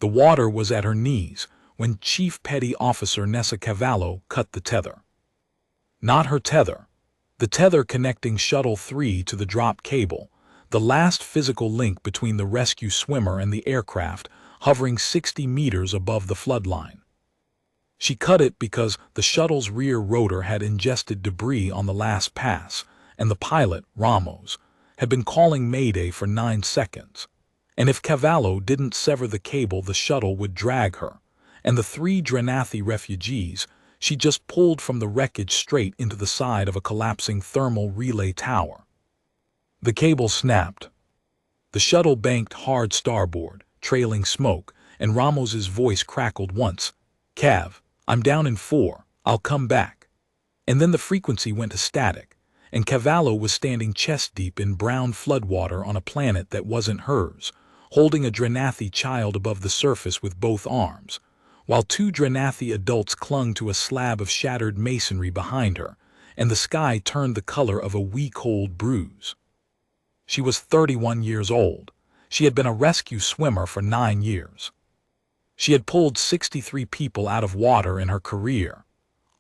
The water was at her knees when Chief Petty Officer Nessa Cavallo cut the tether. Not her tether. The tether connecting Shuttle 3 to the drop cable, the last physical link between the rescue swimmer and the aircraft hovering 60 meters above the floodline. She cut it because the shuttle's rear rotor had ingested debris on the last pass, and the pilot, Ramos, had been calling Mayday for 9 seconds. And if Cavallo didn't sever the cable, the shuttle would drag her, and the 3 Drenathi refugees she just pulled from the wreckage straight into the side of a collapsing thermal relay tower. The cable snapped. The shuttle banked hard starboard, trailing smoke, and Ramos's voice crackled once. "Cav, I'm down in 4, I'll come back." And then the frequency went to static, and Cavallo was standing chest-deep in brown floodwater on a planet that wasn't hers, holding a Drenathi child above the surface with both arms, while 2 Drenathi adults clung to a slab of shattered masonry behind her, and the sky turned the color of a week-old bruise. She was 31 years old. She had been a rescue swimmer for 9 years. She had pulled 63 people out of water in her career,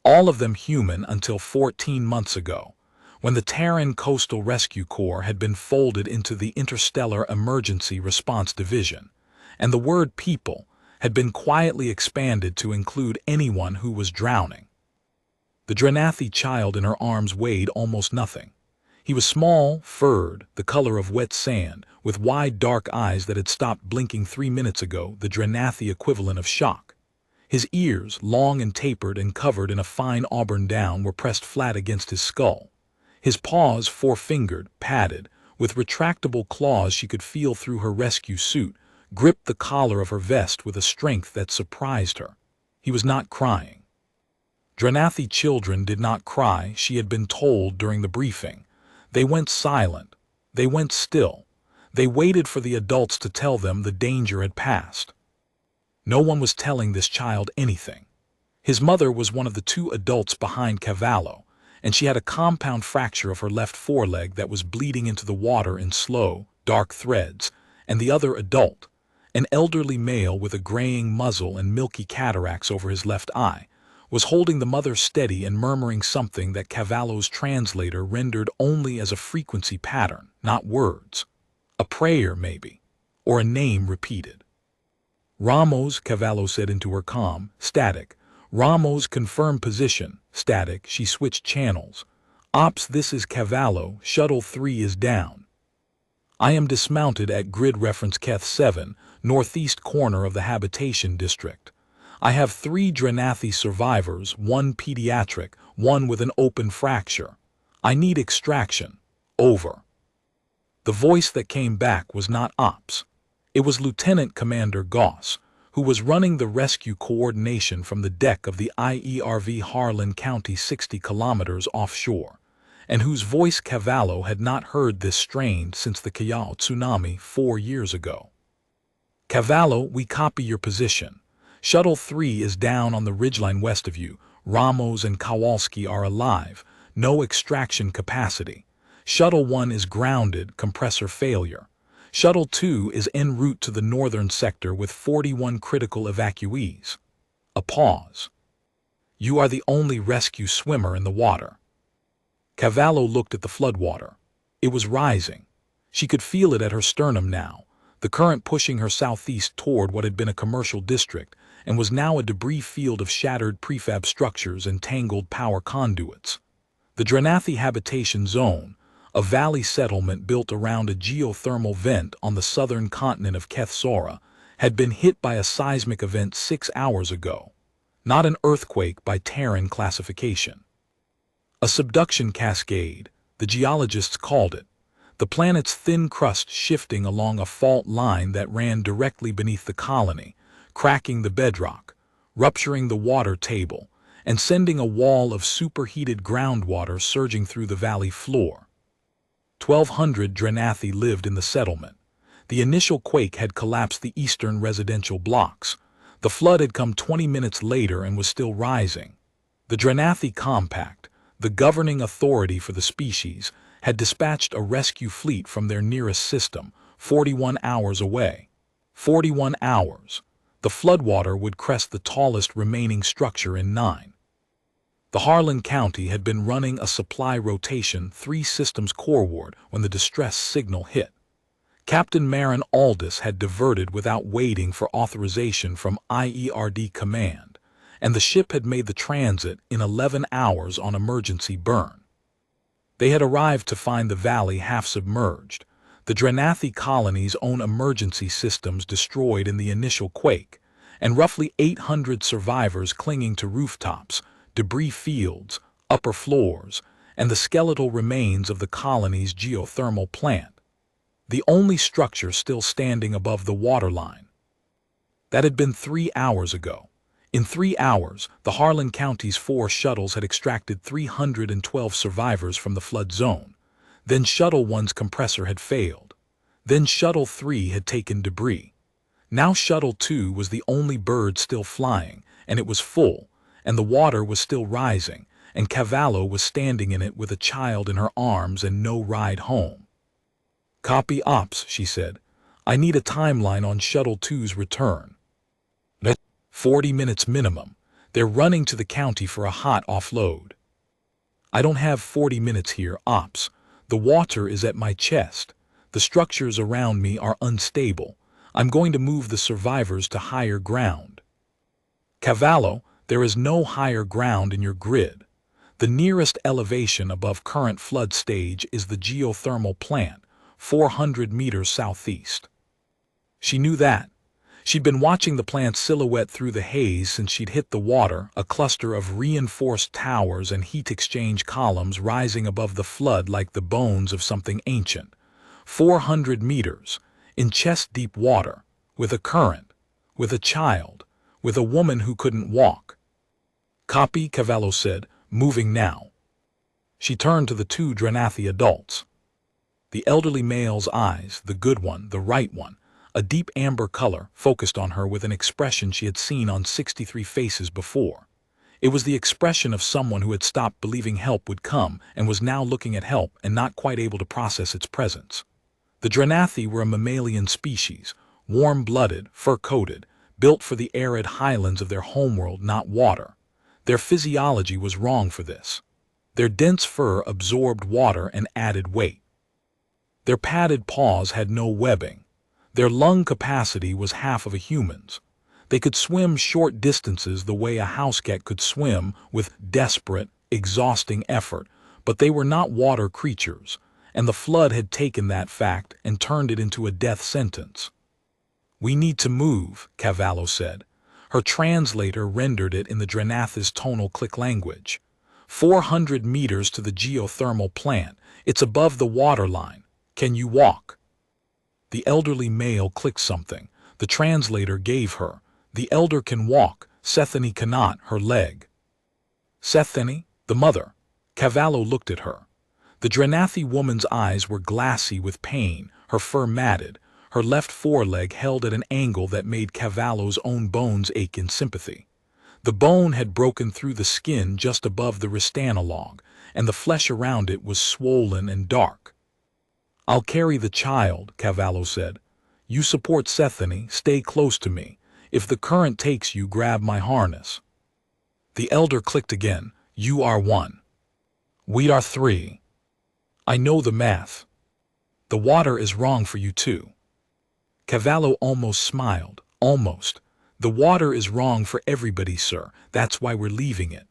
all of them human until 14 months ago, when the Terran Coastal Rescue Corps had been folded into the Interstellar Emergency Response Division, and the word people had been quietly expanded to include anyone who was drowning. The Drenathi child in her arms weighed almost nothing. He was small, furred, the color of wet sand, with wide dark eyes that had stopped blinking 3 minutes ago, the Drenathi equivalent of shock. His ears, long and tapered and covered in a fine auburn down, were pressed flat against his skull. His paws, 4-fingered, padded, with retractable claws she could feel through her rescue suit, gripped the collar of her vest with a strength that surprised her. He was not crying. Drenathi children did not cry, she had been told during the briefing. They went silent. They went still. They waited for the adults to tell them the danger had passed. No one was telling this child anything. His mother was one of the 2 adults behind Cavallo, and she had a compound fracture of her left foreleg that was bleeding into the water in slow, dark threads, and the other adult, an elderly male with a graying muzzle and milky cataracts over his left eye, was holding the mother steady and murmuring something that Cavallo's translator rendered only as a frequency pattern, not words. A prayer, maybe, or a name repeated. "Ramos," Cavallo said into her comm, static. "Ramos, confirm position," static. She switched channels. "Ops, this is Cavallo, Shuttle 3 is down. I am dismounted at grid reference Keth 7, northeast corner of the habitation district. I have 3 Drenathi survivors, 1 pediatric, 1 with an open fracture. I need extraction. Over." The voice that came back was not Ops. It was Lieutenant Commander Goss, who was running the rescue coordination from the deck of the IERV Harlan County 60 kilometers offshore, and whose voice Cavallo had not heard this strained since the Callao tsunami 4 years ago. "Cavallo, we copy your position. Shuttle 3 is down on the ridgeline west of you. Ramos and Kowalski are alive. No extraction capacity. Shuttle 1 is grounded, compressor failure. Shuttle 2 is en route to the northern sector with 41 critical evacuees." A pause. "You are the only rescue swimmer in the water." Cavallo looked at the floodwater. It was rising. She could feel it at her sternum now, the current pushing her southeast toward what had been a commercial district and was now a debris field of shattered prefab structures and tangled power conduits. The Drenathi habitation zone, a valley settlement built around a geothermal vent on the southern continent of Kethsora, had been hit by a seismic event 6 hours ago. Not an earthquake by Terran classification. A subduction cascade, the geologists called it, the planet's thin crust shifting along a fault line that ran directly beneath the colony, cracking the bedrock, rupturing the water table, and sending a wall of superheated groundwater surging through the valley floor. 1,200 Drenathi lived in the settlement. The initial quake had collapsed the eastern residential blocks. The flood had come 20 minutes later and was still rising. The Drenathi Compact, the governing authority for the species, had dispatched a rescue fleet from their nearest system, 41 hours away. 41 hours. The floodwater would crest the tallest remaining structure in 9. The Harlan County had been running a supply rotation 3 systems coreward when the distress signal hit. Captain Marin Aldis had diverted without waiting for authorization from IERD command, and the ship had made the transit in 11 hours on emergency burn. They had arrived to find the valley half submerged, the Drenathi colony's own emergency systems destroyed in the initial quake, and roughly 800 survivors clinging to rooftops, debris fields, upper floors, and the skeletal remains of the colony's geothermal plant, the only structure still standing above the waterline. That had been 3 hours ago. In 3 hours, the Harlan County's 4 shuttles had extracted 312 survivors from the flood zone. Then Shuttle 1's compressor had failed. Then Shuttle 3 had taken debris. Now Shuttle 2 was the only bird still flying, and it was full, and the water was still rising, and Cavallo was standing in it with a child in her arms and no ride home. "Copy Ops," she said. "I need a timeline on Shuttle 2's return." 40 minutes minimum. They're running to the county for a hot offload. "I don't have 40 minutes here, Ops. The water is at my chest. The structures around me are unstable. I'm going to move the survivors to higher ground." "Cavallo, there is no higher ground in your grid. The nearest elevation above current flood stage is the geothermal plant, 400 meters southeast." She knew that. She'd been watching the plant's silhouette through the haze since she'd hit the water, a cluster of reinforced towers and heat exchange columns rising above the flood like the bones of something ancient. 400 meters, in chest-deep water, with a current, with a child, with a woman who couldn't walk. "Copy," Cavallo said, "moving now." She turned to the 2 Drenathi adults. The elderly male's eyes, the good one, the right one, a deep amber color, focused on her with an expression she had seen on 63 faces before. It was the expression of someone who had stopped believing help would come and was now looking at help and not quite able to process its presence. The Drenathi were a mammalian species, warm-blooded, fur-coated, built for the arid highlands of their homeworld, not water. Their physiology was wrong for this. Their dense fur absorbed water and added weight. Their padded paws had no webbing. Their lung capacity was half of a human's. They could swim short distances the way a house cat could swim with desperate, exhausting effort, but they were not water creatures, and the flood had taken that fact and turned it into a death sentence. "We need to move," Cavallo said. Her translator rendered it in the Drenathi's tonal click language. 400 meters to the geothermal plant. It's above the waterline. Can you walk?" The elderly male clicked something. The translator gave her. "The elder can walk. Sethany cannot, her leg." "Sethany, the mother." Cavallo looked at her. The Drenathi woman's eyes were glassy with pain, her fur matted, her left foreleg held at an angle that made Cavallo's own bones ache in sympathy. The bone had broken through the skin just above the ristanologue, and the flesh around it was swollen and dark. "I'll carry the child," Cavallo said. "You support Sethany, stay close to me. If the current takes you, grab my harness." The elder clicked again. "You are 1. We are 3. I know the math. The water is wrong for you too." Cavallo almost smiled. "Almost. The water is wrong for everybody, sir. That's why we're leaving it."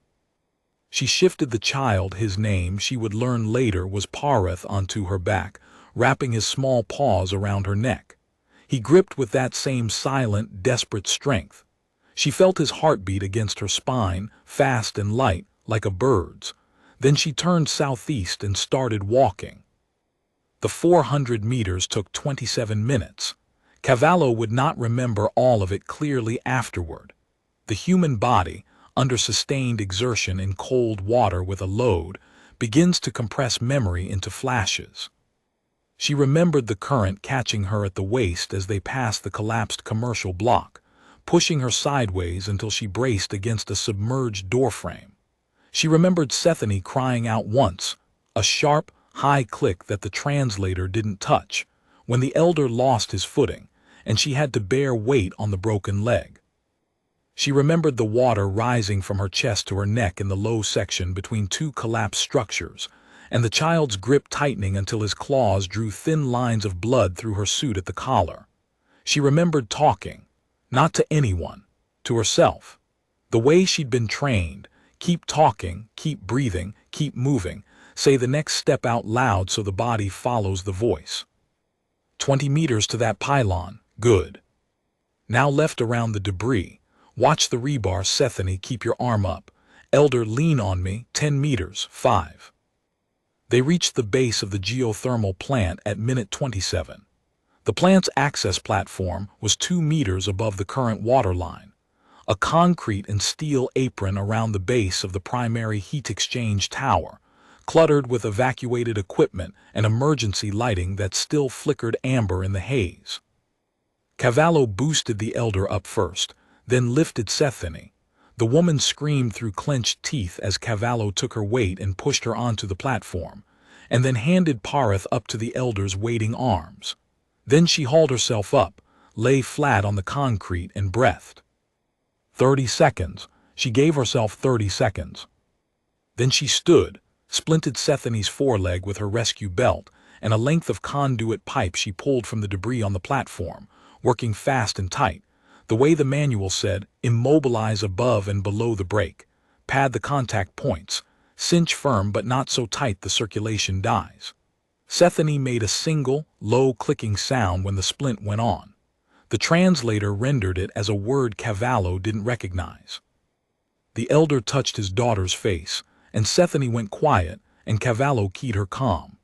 She shifted the child, his name, she would learn later, was Pareth, onto her back, wrapping his small paws around her neck. He gripped with that same silent, desperate strength. She felt his heartbeat against her spine, fast and light, like a bird's. Then she turned southeast and started walking. The 400 meters took 27 minutes. Cavallo would not remember all of it clearly afterward. The human body, under sustained exertion in cold water with a load, begins to compress memory into flashes. She remembered the current catching her at the waist as they passed the collapsed commercial block, pushing her sideways until she braced against a submerged doorframe. She remembered Sethany crying out once, a sharp, high click that the translator didn't touch, when the elder lost his footing, and she had to bear weight on the broken leg. She remembered the water rising from her chest to her neck in the low section between two collapsed structures, and the child's grip tightening until his claws drew thin lines of blood through her suit at the collar. She remembered talking, not to anyone, to herself. The way she'd been trained: keep talking, keep breathing, keep moving, say the next step out loud so the body follows the voice. 20 meters to that pylon, good. Now left around the debris. Watch the rebar, Sethany, keep your arm up. Elder, lean on me, 10 meters, 5. They reached the base of the geothermal plant at minute 27. The plant's access platform was 2 meters above the current water line. A concrete and steel apron around the base of the primary heat exchange tower, cluttered with evacuated equipment and emergency lighting that still flickered amber in the haze. Cavallo boosted the elder up first, then lifted Sethany. The woman screamed through clenched teeth as Cavallo took her weight and pushed her onto the platform, and then handed Parath up to the elder's waiting arms. Then she hauled herself up, lay flat on the concrete and breathed. 30 seconds. She gave herself 30 seconds. Then she stood, splinted Sethany's foreleg with her rescue belt and a length of conduit pipe she pulled from the debris on the platform, working fast and tight. The way the manual said, immobilize above and below the brake, pad the contact points, cinch firm but not so tight the circulation dies. Sethany made a single, low clicking sound when the splint went on. The translator rendered it as a word Cavallo didn't recognize. The elder touched his daughter's face, and Sethany went quiet, and Cavallo keyed her calm.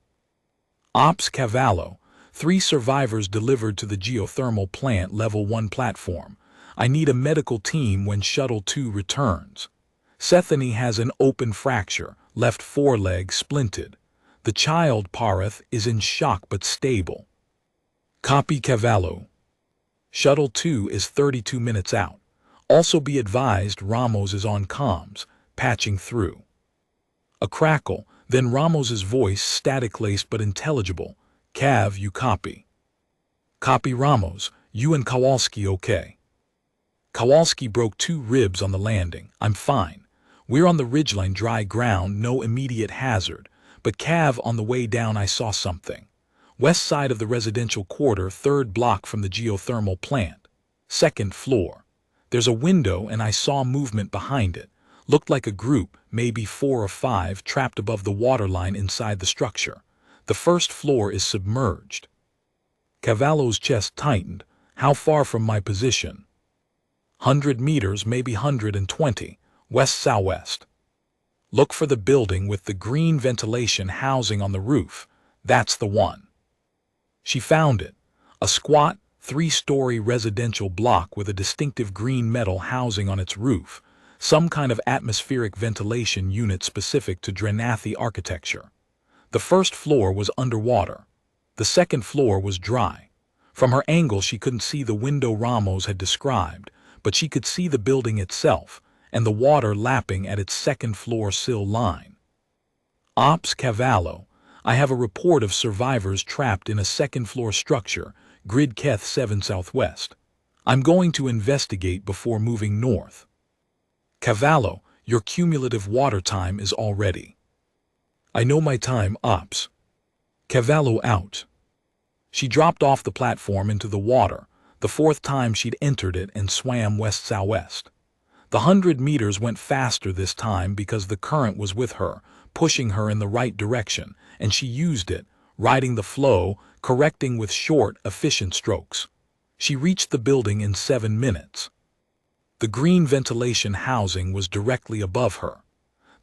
Ops Cavallo, 3 survivors delivered to the geothermal plant level 1 platform. I need a medical team when Shuttle 2 returns. Sethany has an open fracture, left foreleg splinted. The child, Parath, is in shock but stable. Copy Cavallo. Shuttle 2 is 32 minutes out. Also be advised Ramos is on comms, patching through. A crackle, then Ramos's voice, static-laced but intelligible. Cav, you copy? Copy Ramos, you and Kowalski okay? Kowalski broke 2 ribs on the landing. I'm fine. We're on the ridgeline, dry ground, no immediate hazard. But Cav, on the way down I saw something. West side of the residential quarter, 3rd block from the geothermal plant. 2nd floor. There's a window and I saw movement behind it. Looked like a group, maybe 4 or 5, trapped above the waterline inside the structure. The 1st floor is submerged. Cavallo's chest tightened. How far from my position? 100 meters, maybe 120, west-southwest. Look for the building with the green ventilation housing on the roof. That's the one. She found it. A squat, 3-story residential block with a distinctive green metal housing on its roof. Some kind of atmospheric ventilation unit specific to Drenathi architecture. The 1st floor was underwater. The 2nd floor was dry. From her angle she couldn't see the window Ramos had described, but she could see the building itself, and the water lapping at its 2nd floor sill line. Ops Cavallo, I have a report of survivors trapped in a 2nd floor structure, grid Keth 7 southwest. I'm going to investigate before moving north. Cavallo, your cumulative water time is already. I know my time, Ops. Cavallo out. She dropped off the platform into the water, the 4th time she'd entered it, and swam west-southwest. The 100 meters went faster this time because the current was with her, pushing her in the right direction, and she used it, riding the flow, correcting with short, efficient strokes. She reached the building in 7 minutes. The green ventilation housing was directly above her.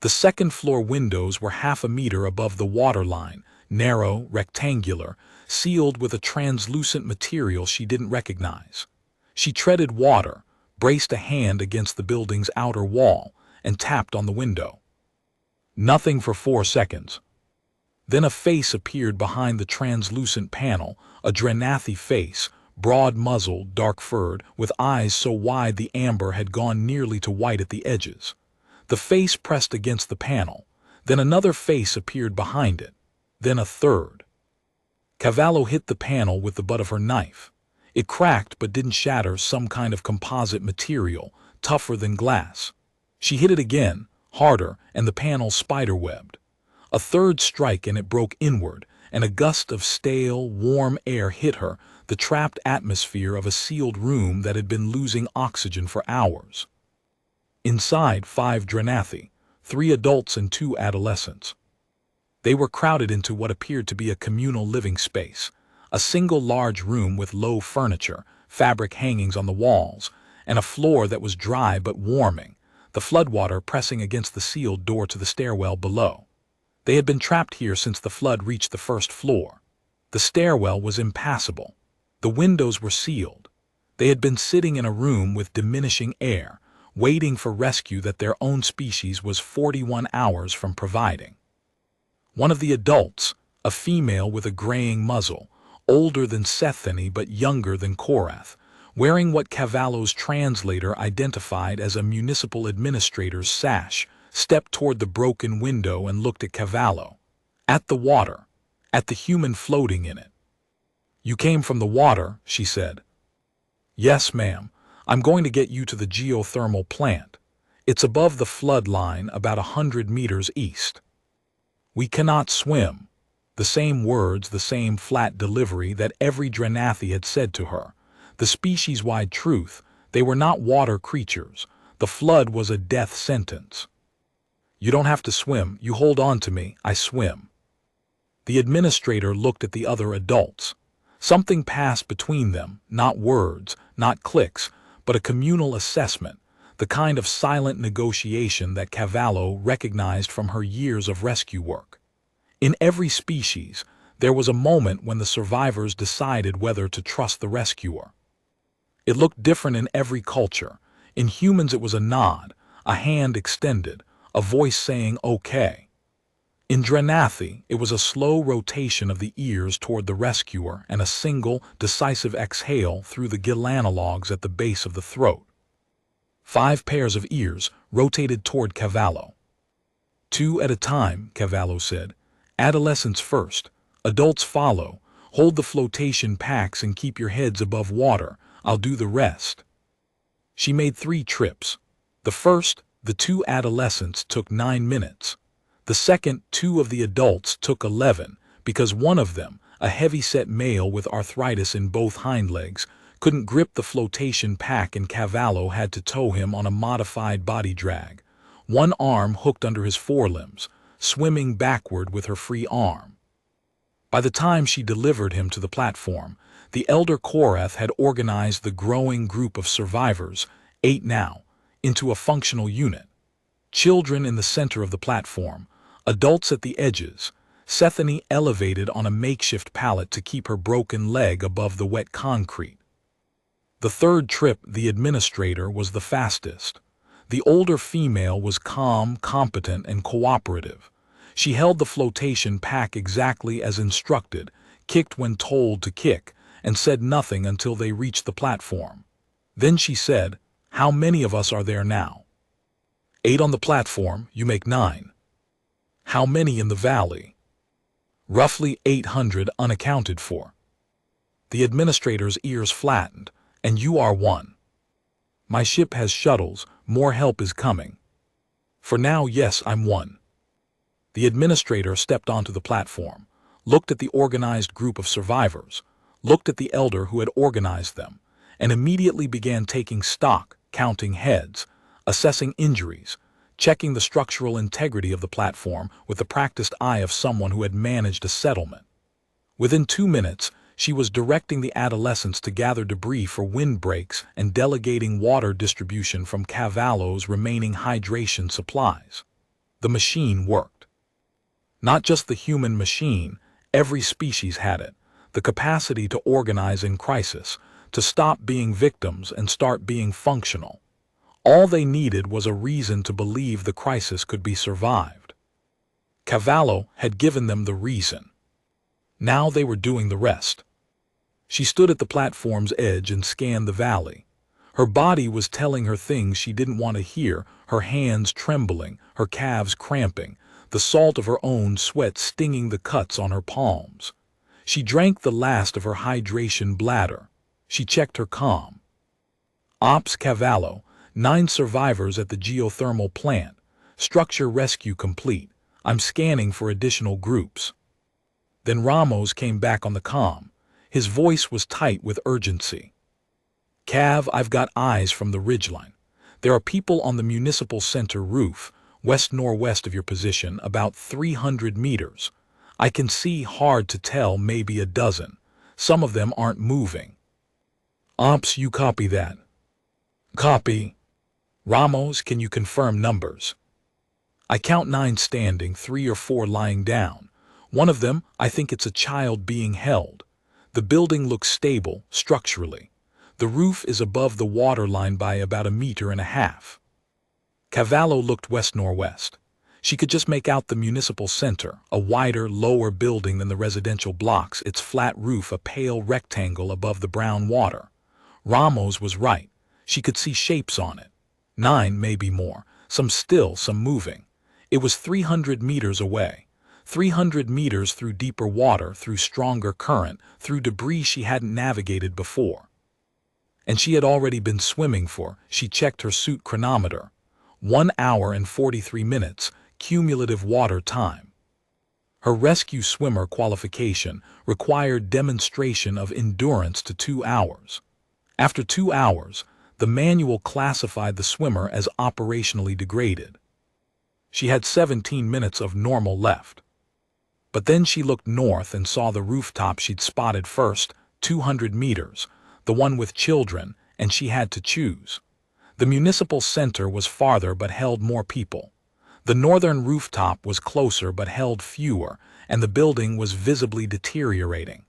The 2nd floor windows were half a meter above the waterline, narrow, rectangular, sealed with a translucent material she didn't recognize. She treaded water, braced a hand against the building's outer wall, and tapped on the window. Nothing for 4 seconds. Then a face appeared behind the translucent panel, a Drenathi face, broad-muzzled, dark-furred, with eyes so wide the amber had gone nearly to white at the edges. The face pressed against the panel. Then another face appeared behind it. Then a third. Cavallo hit the panel with the butt of her knife. It cracked but didn't shatter, some kind of composite material, tougher than glass. She hit it again, harder, and the panel spiderwebbed. A third strike and it broke inward, and a gust of stale, warm air hit her, the trapped atmosphere of a sealed room that had been losing oxygen for hours. Inside, 5 Drenathi, 3 adults and 2 adolescents. They were crowded into what appeared to be a communal living space, a single large room with low furniture, fabric hangings on the walls, and a floor that was dry but warming, the floodwater pressing against the sealed door to the stairwell below. They had been trapped here since the flood reached the first floor. The stairwell was impassable. The windows were sealed. They had been sitting in a room with diminishing air, waiting for rescue that their own species was 41 hours from providing. One of the adults, a female with a graying muzzle, older than Sethany but younger than Korath, wearing what Cavallo's translator identified as a municipal administrator's sash, stepped toward the broken window and looked at Cavallo. At the water, at the human floating in it. "You came from the water," she said. "Yes, ma'am. I'm going to get you to the geothermal plant. It's above the flood line, about 100 meters east." "We cannot swim." The same words, the same flat delivery that every Drenathi had said to her. The species-wide truth, they were not water creatures. The flood was a death sentence. "You don't have to swim. You hold on to me. I swim." The administrator looked at the other adults. Something passed between them, not words, not clicks, but a communal assessment, the kind of silent negotiation that Cavallo recognized from her years of rescue work. In every species, there was a moment when the survivors decided whether to trust the rescuer. It looked different in every culture. In humans it was a nod, a hand extended, a voice saying okay. In Drenathi, it was a slow rotation of the ears toward the rescuer and a single, decisive exhale through the gill analogues at the base of the throat. 5 pairs of ears rotated toward Cavallo. "2 at a time," Cavallo said. "Adolescents first. Adults follow. Hold the flotation packs and keep your heads above water. I'll do the rest." She made 3 trips. The first, the 2 adolescents, took 9 minutes. The second, 2 of the adults, took 11, because one of them, a heavy-set male with arthritis in both hind legs, couldn't grip the flotation pack and Cavallo had to tow him on a modified body drag, one arm hooked under his forelimbs, swimming backward with her free arm. By the time she delivered him to the platform, the elder Korath had organized the growing group of survivors, 8 now, into a functional unit. Children in the center of the platform, adults at the edges, Sethany elevated on a makeshift pallet to keep her broken leg above the wet concrete. The third trip, the administrator, was the fastest. The older female was calm, competent, and cooperative. She held the flotation pack exactly as instructed, kicked when told to kick, and said nothing until they reached the platform. Then she said, "How many of us are there now?" 8 on the platform, you make 9. "How many in the valley?" "Roughly 800 unaccounted for." The administrator's ears flattened. "And you are one." "My ship has shuttles, more help is coming." "For now, yes, I'm one." The administrator stepped onto the platform, looked at the organized group of survivors, looked at the elder who had organized them, and immediately began taking stock, counting heads, assessing injuries, checking the structural integrity of the platform with the practiced eye of someone who had managed a settlement. Within 2 minutes, she was directing the adolescents to gather debris for windbreaks and delegating water distribution from Cavallo's remaining hydration supplies. The machine worked. Not just the human machine, every species had it, the capacity to organize in crisis, to stop being victims and start being functional. All they needed was a reason to believe the crisis could be survived. Cavallo had given them the reason. Now they were doing the rest. She stood at the platform's edge and scanned the valley. Her body was telling her things she didn't want to hear, her hands trembling, her calves cramping, the salt of her own sweat stinging the cuts on her palms. She drank the last of her hydration bladder. She checked her comm. Ops Cavallo, 9 survivors at the geothermal plant. Structure rescue complete. I'm scanning for additional groups. Then Ramos came back on the comm. His voice was tight with urgency. Cav, I've got eyes from the ridgeline. There are people on the municipal center roof, west-northwest of your position, about 300 meters. I can see, hard to tell, maybe a dozen. Some of them aren't moving. Ops, you copy that? Copy. Ramos, can you confirm numbers? I count 9 standing, 3 or 4 lying down. One of them, I think it's a child being held. The building looks stable, structurally. The roof is above the water line by about 1.5 meters. Cavallo looked west-northwest. She could just make out the municipal center, a wider, lower building than the residential blocks, its flat roof a pale rectangle above the brown water. Ramos was right. She could see shapes on it. 9, maybe more. Some still, some moving. It was 300 meters away. 300 meters through deeper water, through stronger current, through debris she hadn't navigated before. And she had already been swimming for, she checked her suit chronometer, 1 hour and 43 minutes, cumulative water time. Her rescue swimmer qualification required demonstration of endurance to 2 hours. After 2 hours, the manual classified the swimmer as operationally degraded. She had 17 minutes of normal left. But then she looked north and saw the rooftop she'd spotted first, 200 meters, the one with children, and she had to choose. The municipal center was farther but held more people. The northern rooftop was closer but held fewer, and the building was visibly deteriorating.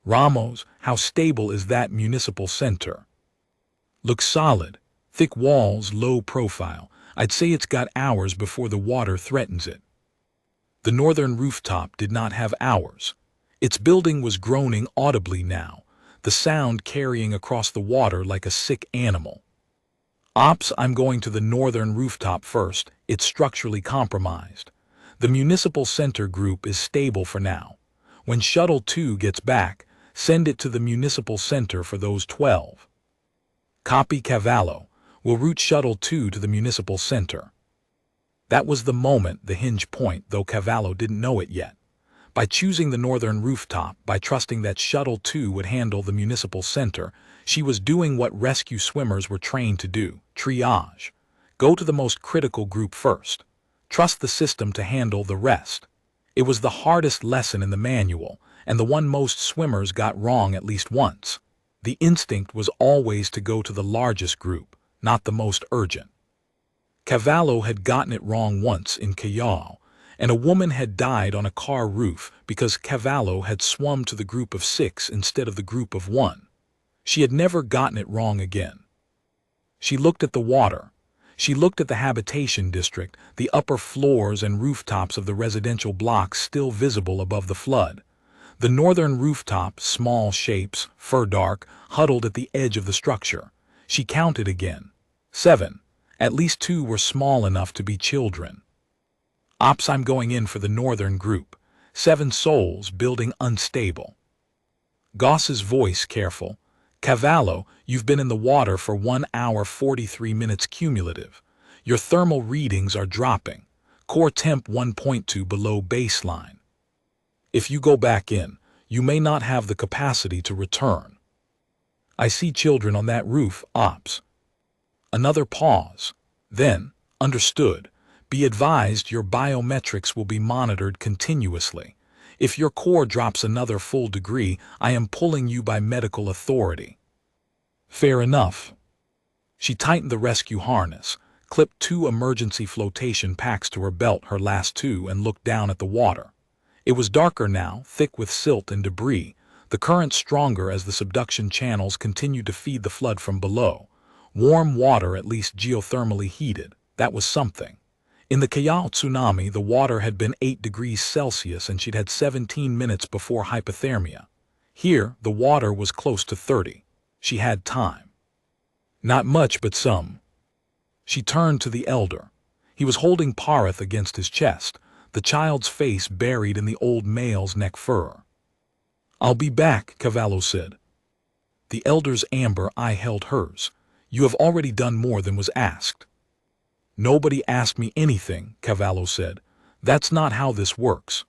Ramos, how stable is that municipal center? Looks solid. Thick walls, low profile. I'd say it's got hours before the water threatens it. The northern rooftop did not have hours. Its building was groaning audibly now, the sound carrying across the water like a sick animal. Ops, I'm going to the northern rooftop first. It's structurally compromised. The municipal center group is stable for now. When Shuttle 2 gets back, send it to the municipal center for those 12. Copy Cavallo. We'll route Shuttle 2 to the municipal center. That was the moment, the hinge point, though Cavallo didn't know it yet. By choosing the northern rooftop, by trusting that Shuttle 2 would handle the municipal center, she was doing what rescue swimmers were trained to do: triage. Go to the most critical group first. Trust the system to handle the rest. It was the hardest lesson in the manual, and the one most swimmers got wrong at least once. The instinct was always to go to the largest group, not the most urgent. Cavallo had gotten it wrong once in Callao, and a woman had died on a car roof because Cavallo had swum to the group of 6 instead of the group of 1. She had never gotten it wrong again. She looked at the water. She looked at the habitation district, the upper floors and rooftops of the residential blocks still visible above the flood. The northern rooftop, small shapes, fur-dark, huddled at the edge of the structure. She counted again. 7. At least 2 were small enough to be children. Ops, I'm going in for the northern group. 7 souls, building unstable. Goss's voice careful. Cavallo, you've been in the water for 1 hour 43 minutes cumulative. Your thermal readings are dropping. Core temp 1.2 below baseline. If you go back in, you may not have the capacity to return. I see children on that roof, Ops. Another pause. Then, understood. Be advised your biometrics will be monitored continuously. If your core drops another full degree, I am pulling you by medical authority. Fair enough. She tightened the rescue harness, clipped 2 emergency flotation packs to her belt, her last 2, and looked down at the water. It was darker now, thick with silt and debris, the current stronger as the subduction channels continued to feed the flood from below. Warm water, at least geothermally heated. That was something. In the Callao tsunami, the water had been 8 degrees Celsius and she'd had 17 minutes before hypothermia. Here, the water was close to 30. She had time. Not much, but some. She turned to the elder. He was holding Parath against his chest, the child's face buried in the old male's neck fur. I'll be back, Cavallo said. The elder's amber eye held hers. "You have already done more than was asked." "Nobody asked me anything," Cavallo said. "That's not how this works."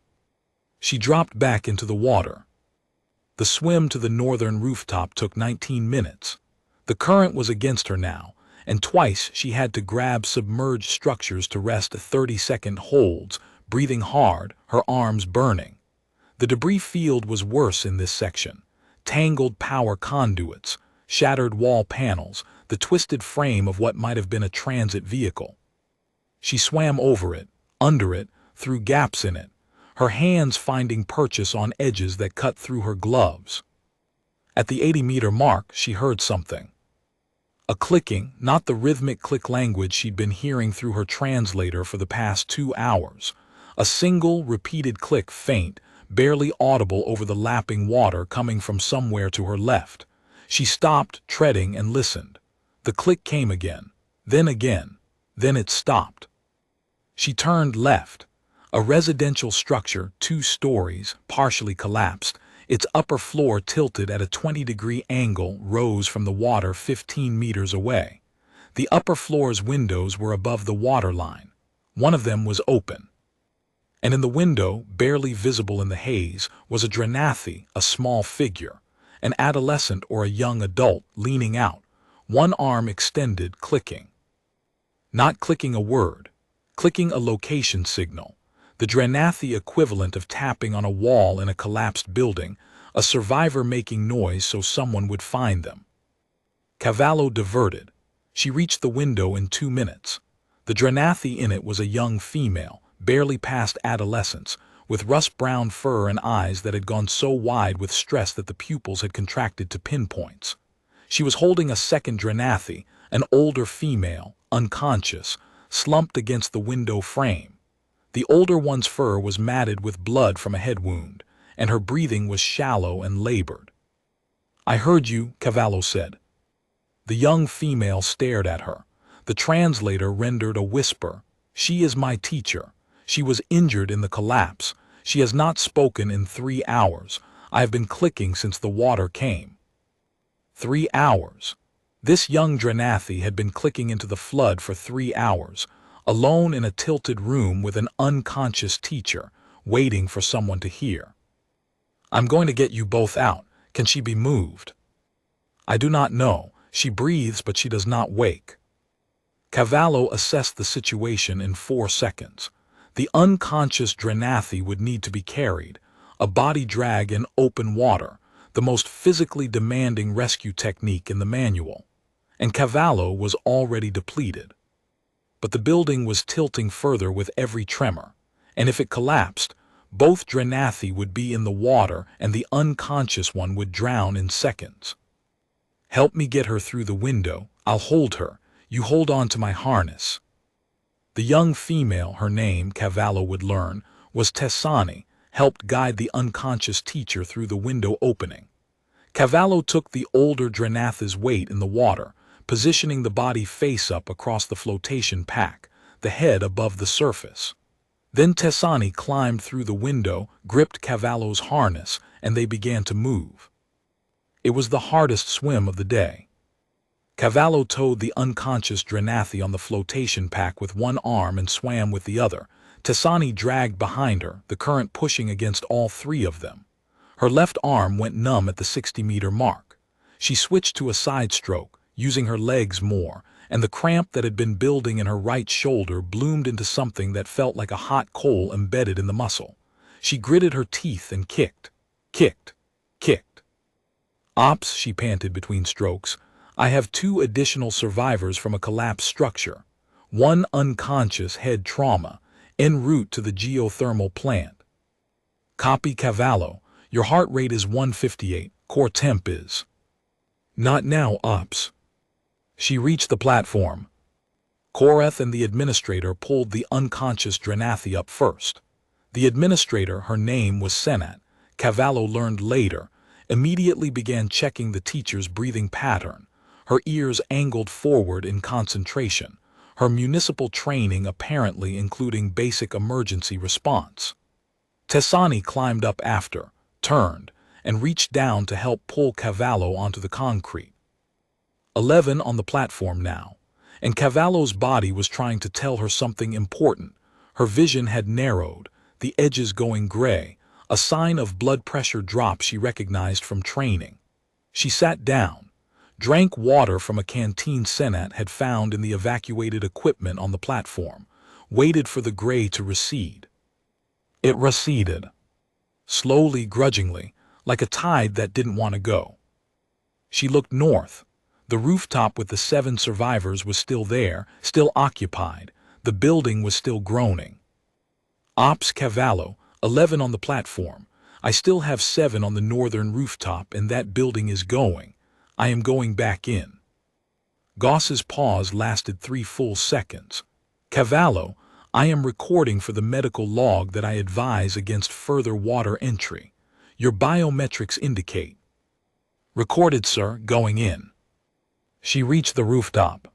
She dropped back into the water. The swim to the northern rooftop took 19 minutes. The current was against her now, and twice she had to grab submerged structures to rest 30-second holds, breathing hard, her arms burning. The debris field was worse in this section. Tangled power conduits, shattered wall panels, the twisted frame of what might have been a transit vehicle. She swam over it, under it, through gaps in it, her hands finding purchase on edges that cut through her gloves. At the 80-meter mark, she heard something. A clicking, not the rhythmic click language she'd been hearing through her translator for the past 2 hours. A single, repeated click, faint, barely audible over the lapping water coming from somewhere to her left. She stopped, treading, and listened. The click came again, then it stopped. She turned left. A residential structure, 2 stories, partially collapsed, its upper floor tilted at a 20-degree angle, rose from the water 15 meters away. The upper floor's windows were above the waterline. One of them was open. And in the window, barely visible in the haze, was a Drenathi, a small figure, an adolescent or a young adult, leaning out, one arm extended, clicking. Not clicking a word, clicking a location signal. The Drenathi equivalent of tapping on a wall in a collapsed building, a survivor making noise so someone would find them. Cavallo diverted. She reached the window in 2 minutes. The Drenathi in it was a young female, barely past adolescence, with rust-brown fur and eyes that had gone so wide with stress that the pupils had contracted to pinpoints. She was holding a second Drenathi, an older female, unconscious, slumped against the window frame. The older one's fur was matted with blood from a head wound, and her breathing was shallow and labored. "I heard you," Cavallo said. The young female stared at her. The translator rendered a whisper. "She is my teacher. She was injured in the collapse. She has not spoken in 3 hours. I have been clicking since the water came." 3 hours. This young Drenathi had been clicking into the flood for 3 hours, alone in a tilted room with an unconscious teacher, waiting for someone to hear. "I'm going to get you both out. Can she be moved?" "I do not know. She breathes, but she does not wake." Cavallo assessed the situation in 4 seconds. The unconscious Drenathi would need to be carried, a body drag in open water, the most physically demanding rescue technique in the manual. And Cavallo was already depleted. But the building was tilting further with every tremor, and if it collapsed, both Drenathi would be in the water and the unconscious one would drown in seconds. "Help me get her through the window. I'll hold her. You hold on to my harness." The young female, her name, Cavallo would learn, was Tessani, helped guide the unconscious teacher through the window opening. Cavallo took the older Drenathi's weight in the water, positioning the body face up across the flotation pack, the head above the surface. Then Tessani climbed through the window, gripped Cavallo's harness, and they began to move. It was the hardest swim of the day. Cavallo towed the unconscious Drenathi on the flotation pack with one arm and swam with the other. Tessani dragged behind her, the current pushing against all 3 of them. Her left arm went numb at the 60-meter mark. She switched to a side stroke, using her legs more, and the cramp that had been building in her right shoulder bloomed into something that felt like a hot coal embedded in the muscle. She gritted her teeth and kicked. "Ops," she panted between strokes. "I have 2 additional survivors from a collapsed structure. 1 unconscious head trauma, en route to the geothermal plant." "Copy, Cavallo. Your heart rate is 158, core temp is." "Not now, Ops." She reached the platform. Koreth and the administrator pulled the unconscious Drenathi up first. The administrator, her name was Senat, Cavallo learned later, immediately began checking the teacher's breathing pattern, her ears angled forward in concentration, her municipal training apparently including basic emergency response. Tessani climbed up after, turned, and reached down to help pull Cavallo onto the concrete. 11 on the platform now, and Cavallo's body was trying to tell her something important. Her vision had narrowed, the edges going gray, a sign of blood pressure drop she recognized from training. She sat down, drank water from a canteen Senat had found in the evacuated equipment on the platform, waited for the gray to recede. It receded. Slowly, grudgingly, like a tide that didn't want to go. She looked north. The rooftop with the 7 survivors was still there, still occupied. The building was still groaning. Ops Cavallo, 11 on the platform. I still have 7 on the northern rooftop and that building is going. I am going back in. Goss's pause lasted 3 full seconds. Cavallo, I am recording for the medical log that I advise against further water entry. Your biometrics indicate. Recorded, sir, going in. She reached the rooftop.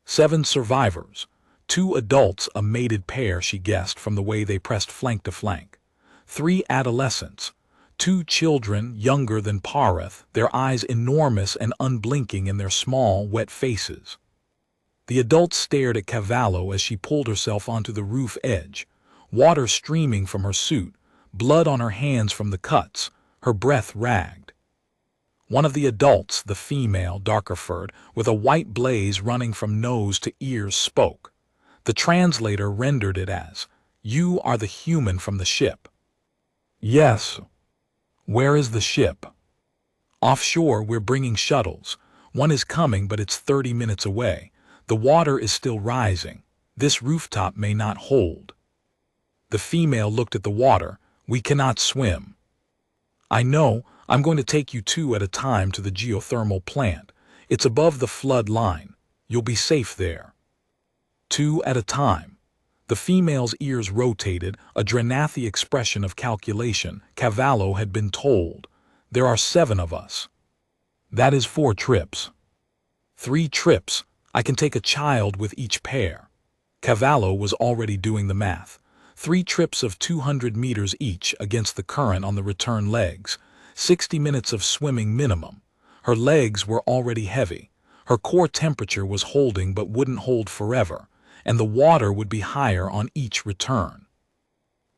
7 survivors. 2 adults, a mated pair she guessed from the way they pressed flank to flank. 3 adolescents. 2 children younger than Pareth, their eyes enormous and unblinking in their small, wet faces. The adults stared at Cavallo as she pulled herself onto the roof edge, water streaming from her suit, blood on her hands from the cuts, her breath ragged. One of the adults, the female, darker-furred, with a white blaze running from nose to ears, spoke. The translator rendered it as, "You are the human from the ship." "Yes." "Where is the ship?" "Offshore, we're bringing shuttles. One is coming, but it's 30 minutes away. The water is still rising. This rooftop may not hold." The female looked at the water. "We cannot swim." "I know. I'm going to take you 2 at a time to the geothermal plant. It's above the flood line. You'll be safe there." 2 at a time. The female's ears rotated, a Drenathi expression of calculation. Cavallo had been told. "There are 7 of us." "That is 4 trips." 3 trips. I can take a child with each pair." Cavallo was already doing the math. 3 trips of 200 meters each against the current on the return legs. 60 minutes of swimming minimum. Her legs were already heavy. Her core temperature was holding but wouldn't hold forever, and the water would be higher on each return.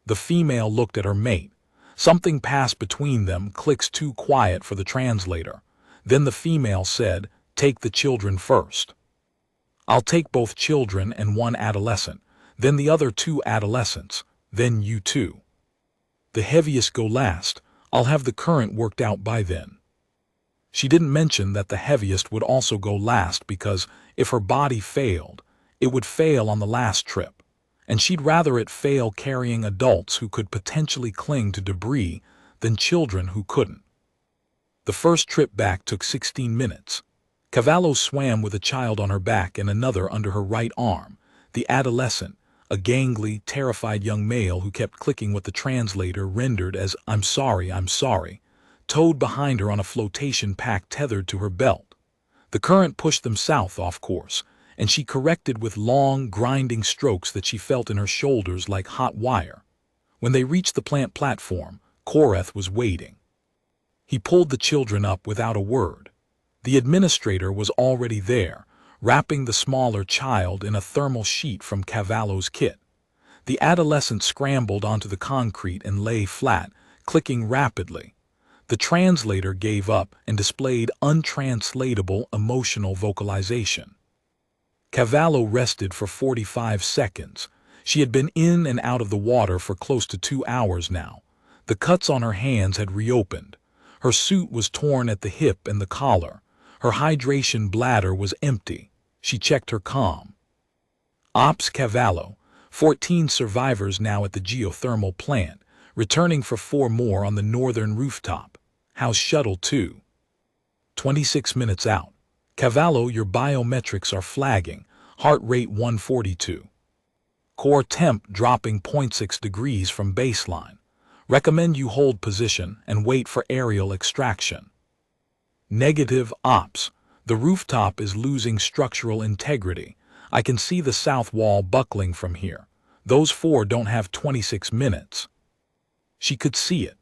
The female looked at her mate. Something passed between them, clicks too quiet for the translator. Then the female said, "Take the children first." "I'll take both children and 1 adolescent, then the other 2 adolescents, then you 2. The heaviest go last. I'll have the current worked out by then." She didn't mention that the heaviest would also go last because, if her body failed, it would fail on the last trip, and she'd rather it fail carrying adults who could potentially cling to debris than children who couldn't. The first trip back took 16 minutes. Cavallo swam with a child on her back and another under her right arm. The adolescent, a gangly, terrified young male who kept clicking what the translator rendered as I'm sorry, towed behind her on a flotation pack tethered to her belt. The current pushed them south off course, and she corrected with long, grinding strokes that she felt in her shoulders like hot wire. When they reached the plant platform, Koreth was waiting. He pulled the children up without a word. The administrator was already there, wrapping the smaller child in a thermal sheet from Cavallo's kit. The adolescent scrambled onto the concrete and lay flat, clicking rapidly. The translator gave up and displayed untranslatable emotional vocalization. Cavallo rested for 45 seconds. She had been in and out of the water for close to 2 hours now. The cuts on her hands had reopened. Her suit was torn at the hip and the collar. Her hydration bladder was empty. She checked her comm. Ops Cavallo, 14 survivors now at the geothermal plant, returning for 4 more on the northern rooftop. How's Shuttle 2? 26 minutes out. Cavallo, your biometrics are flagging. Heart rate 142. Core temp dropping 0.6 degrees from baseline. Recommend you hold position and wait for aerial extraction. Negative ops. The rooftop is losing structural integrity. I can see the south wall buckling from here. Those 4 don't have 26 minutes. She could see it.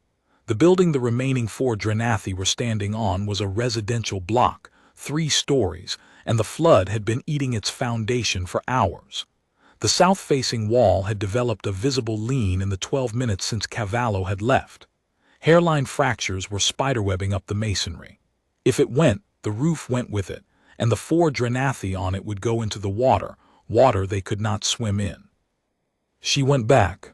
The building the remaining 4 Drenathi were standing on was a residential block, 3 stories, and the flood had been eating its foundation for hours. The south-facing wall had developed a visible lean in the 12 minutes since Cavallo had left. Hairline fractures were spiderwebbing up the masonry. If it went, the roof went with it, and the 4 Drenathi on it would go into the water they could not swim in. She went back.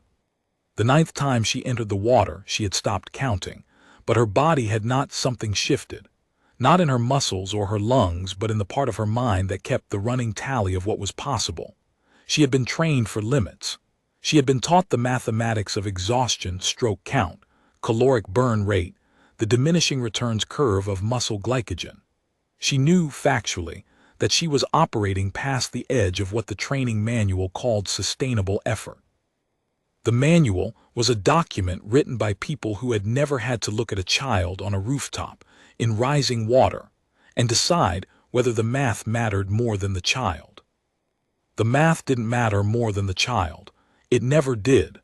The 9th time she entered the water, she had stopped counting, but her body had not something shifted. Not in her muscles or her lungs, but in the part of her mind that kept the running tally of what was possible. She had been trained for limits. She had been taught the mathematics of exhaustion, stroke count, caloric burn rate, the diminishing returns curve of muscle glycogen. She knew, factually, that she was operating past the edge of what the training manual called sustainable effort. The manual was a document written by people who had never had to look at a child on a rooftop in rising water and decide whether the math mattered more than the child. The math didn't matter more than the child. It never did.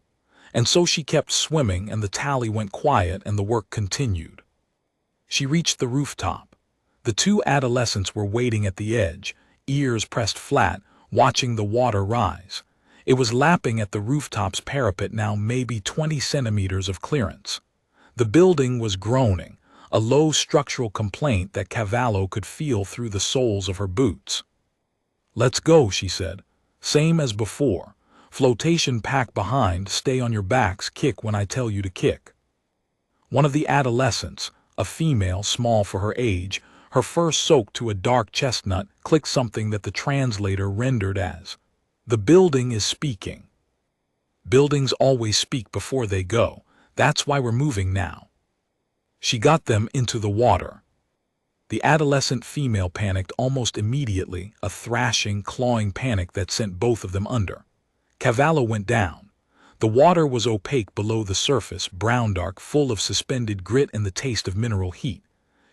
And so she kept swimming, and the tally went quiet and the work continued. She reached the rooftop. The 2 adolescents were waiting at the edge, ears pressed flat, watching the water rise. It was lapping at the rooftop's parapet now, maybe 20 centimeters of clearance. The building was groaning, a low structural complaint that Cavallo could feel through the soles of her boots. "Let's go," she said. "Same as before. Flotation pack behind, stay on your backs, kick when I tell you to kick." One of the adolescents, a female small for her age, her fur soaked to a dark chestnut, clicked something that the translator rendered as, "The building is speaking." Buildings always speak before they go. That's why we're moving now. She got them into the water. The adolescent female panicked almost immediately, a thrashing, clawing panic that sent both of them under. Cavallo went down. The water was opaque below the surface, brown dark, full of suspended grit and the taste of mineral heat.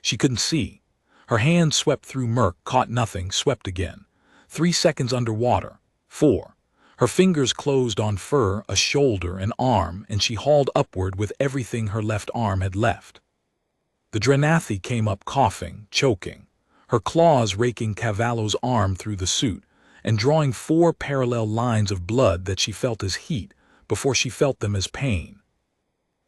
She couldn't see. Her hand swept through murk, caught nothing, swept again. 3 seconds underwater. 4. Her fingers closed on fur, a shoulder, an arm, and she hauled upward with everything her left arm had left. The Drenathi came up coughing, choking, her claws raking Cavallo's arm through the suit and drawing 4 parallel lines of blood that she felt as heat before she felt them as pain.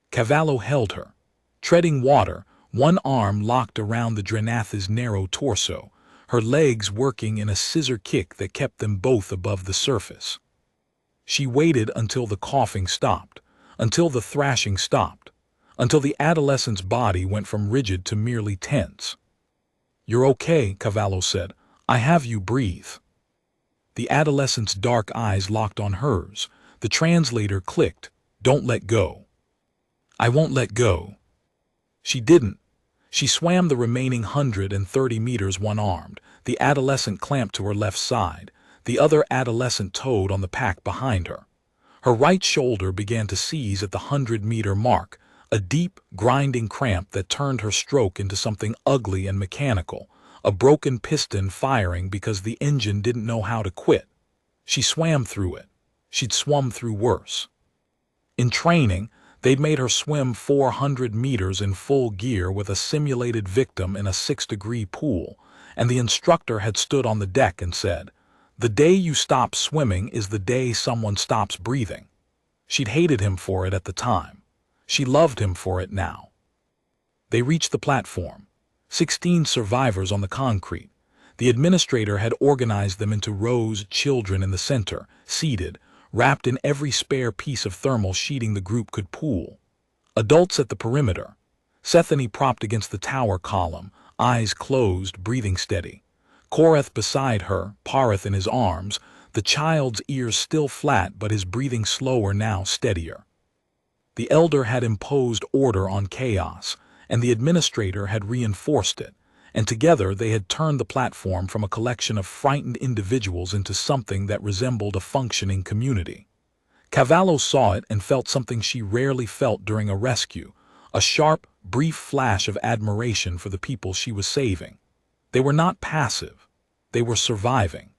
Cavallo held her. Treading water, one arm locked around the Drenathi's narrow torso, her legs working in a scissor kick that kept them both above the surface. She waited until the coughing stopped, until the thrashing stopped, until the adolescent's body went from rigid to merely tense. "You're okay," Cavallo said. "I have you, breathe." The adolescent's dark eyes locked on hers. The translator clicked, "Don't let go." "I won't let go." She didn't. She swam the remaining 130 meters one-armed, the adolescent clamped to her left side, the other adolescent towed on the pack behind her. Her right shoulder began to seize at the 100-meter mark, a deep, grinding cramp that turned her stroke into something ugly and mechanical, a broken piston firing because the engine didn't know how to quit. She swam through it. She'd swum through worse. In training, they'd made her swim 400 meters in full gear with a simulated victim in a 6-degree pool, and the instructor had stood on the deck and said, "The day you stop swimming is the day someone stops breathing." She'd hated him for it at the time. She loved him for it now. They reached the platform. 16 survivors on the concrete. The administrator had organized them into rows, children in the center, seated, wrapped in every spare piece of thermal sheeting the group could pool. Adults at the perimeter. Sethany propped against the tower column, eyes closed, breathing steady. Korath beside her, Parith in his arms, the child's ears still flat but his breathing slower now, steadier. The elder had imposed order on chaos, and the administrator had reinforced it, and together they had turned the platform from a collection of frightened individuals into something that resembled a functioning community. Cavallo saw it and felt something she rarely felt during a rescue, a sharp, brief flash of admiration for the people she was saving. They were not passive. They were surviving.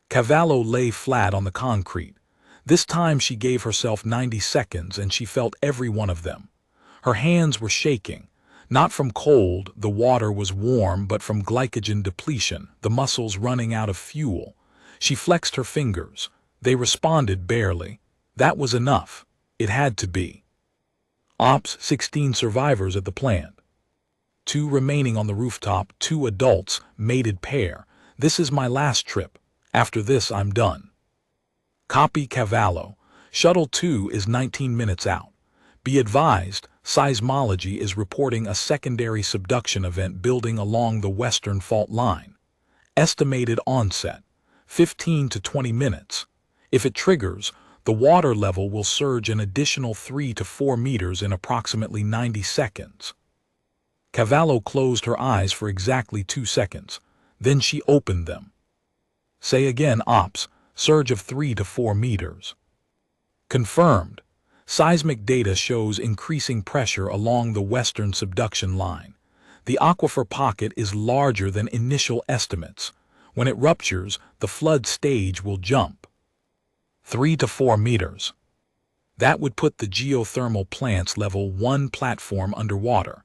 Cavallo lay flat on the concrete. This time she gave herself 90 seconds and she felt every one of them. Her hands were shaking. Not from cold, the water was warm, but from glycogen depletion, the muscles running out of fuel. She flexed her fingers. They responded barely. That was enough. It had to be. Ops 16 survivors at the plant. 2 remaining on the rooftop, 2 adults, mated pair. This is my last trip. After this, I'm done. Copy Cavallo. Shuttle 2 is 19 minutes out. Be advised, seismology is reporting a secondary subduction event building along the western fault line. Estimated onset, 15 to 20 minutes. If it triggers, the water level will surge an additional 3 to 4 meters in approximately 90 seconds. Cavallo closed her eyes for exactly 2 seconds. Then she opened them. Say again, Ops, surge of 3 to 4 meters. Confirmed. Seismic data shows increasing pressure along the western subduction line. The aquifer pocket is larger than initial estimates. When it ruptures, the flood stage will jump. 3 to 4 meters. That would put the geothermal plant's level 1 platform underwater.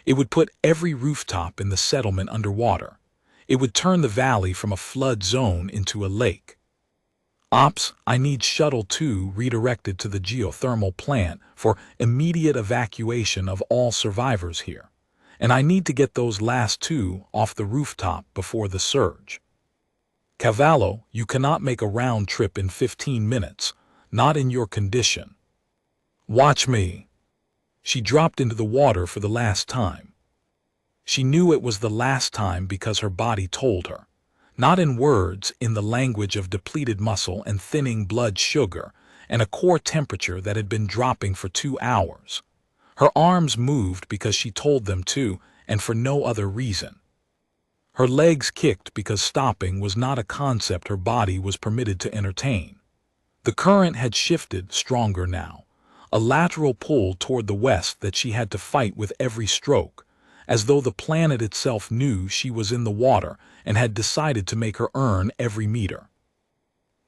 It would put every rooftop in the settlement underwater. It would turn the valley from a flood zone into a lake. Ops, I need Shuttle 2 redirected to the geothermal plant for immediate evacuation of all survivors here. And I need to get those last 2 off the rooftop before the surge. Cavallo, you cannot make a round trip in 15 minutes, not in your condition. Watch me. She dropped into the water for the last time. She knew it was the last time because her body told her. Not in words, in the language of depleted muscle and thinning blood sugar, and a core temperature that had been dropping for 2 hours. Her arms moved because she told them to, and for no other reason. Her legs kicked because stopping was not a concept her body was permitted to entertain. The current had shifted, stronger now, a lateral pull toward the west that she had to fight with every stroke, as though the planet itself knew she was in the water and had decided to make her earn every meter.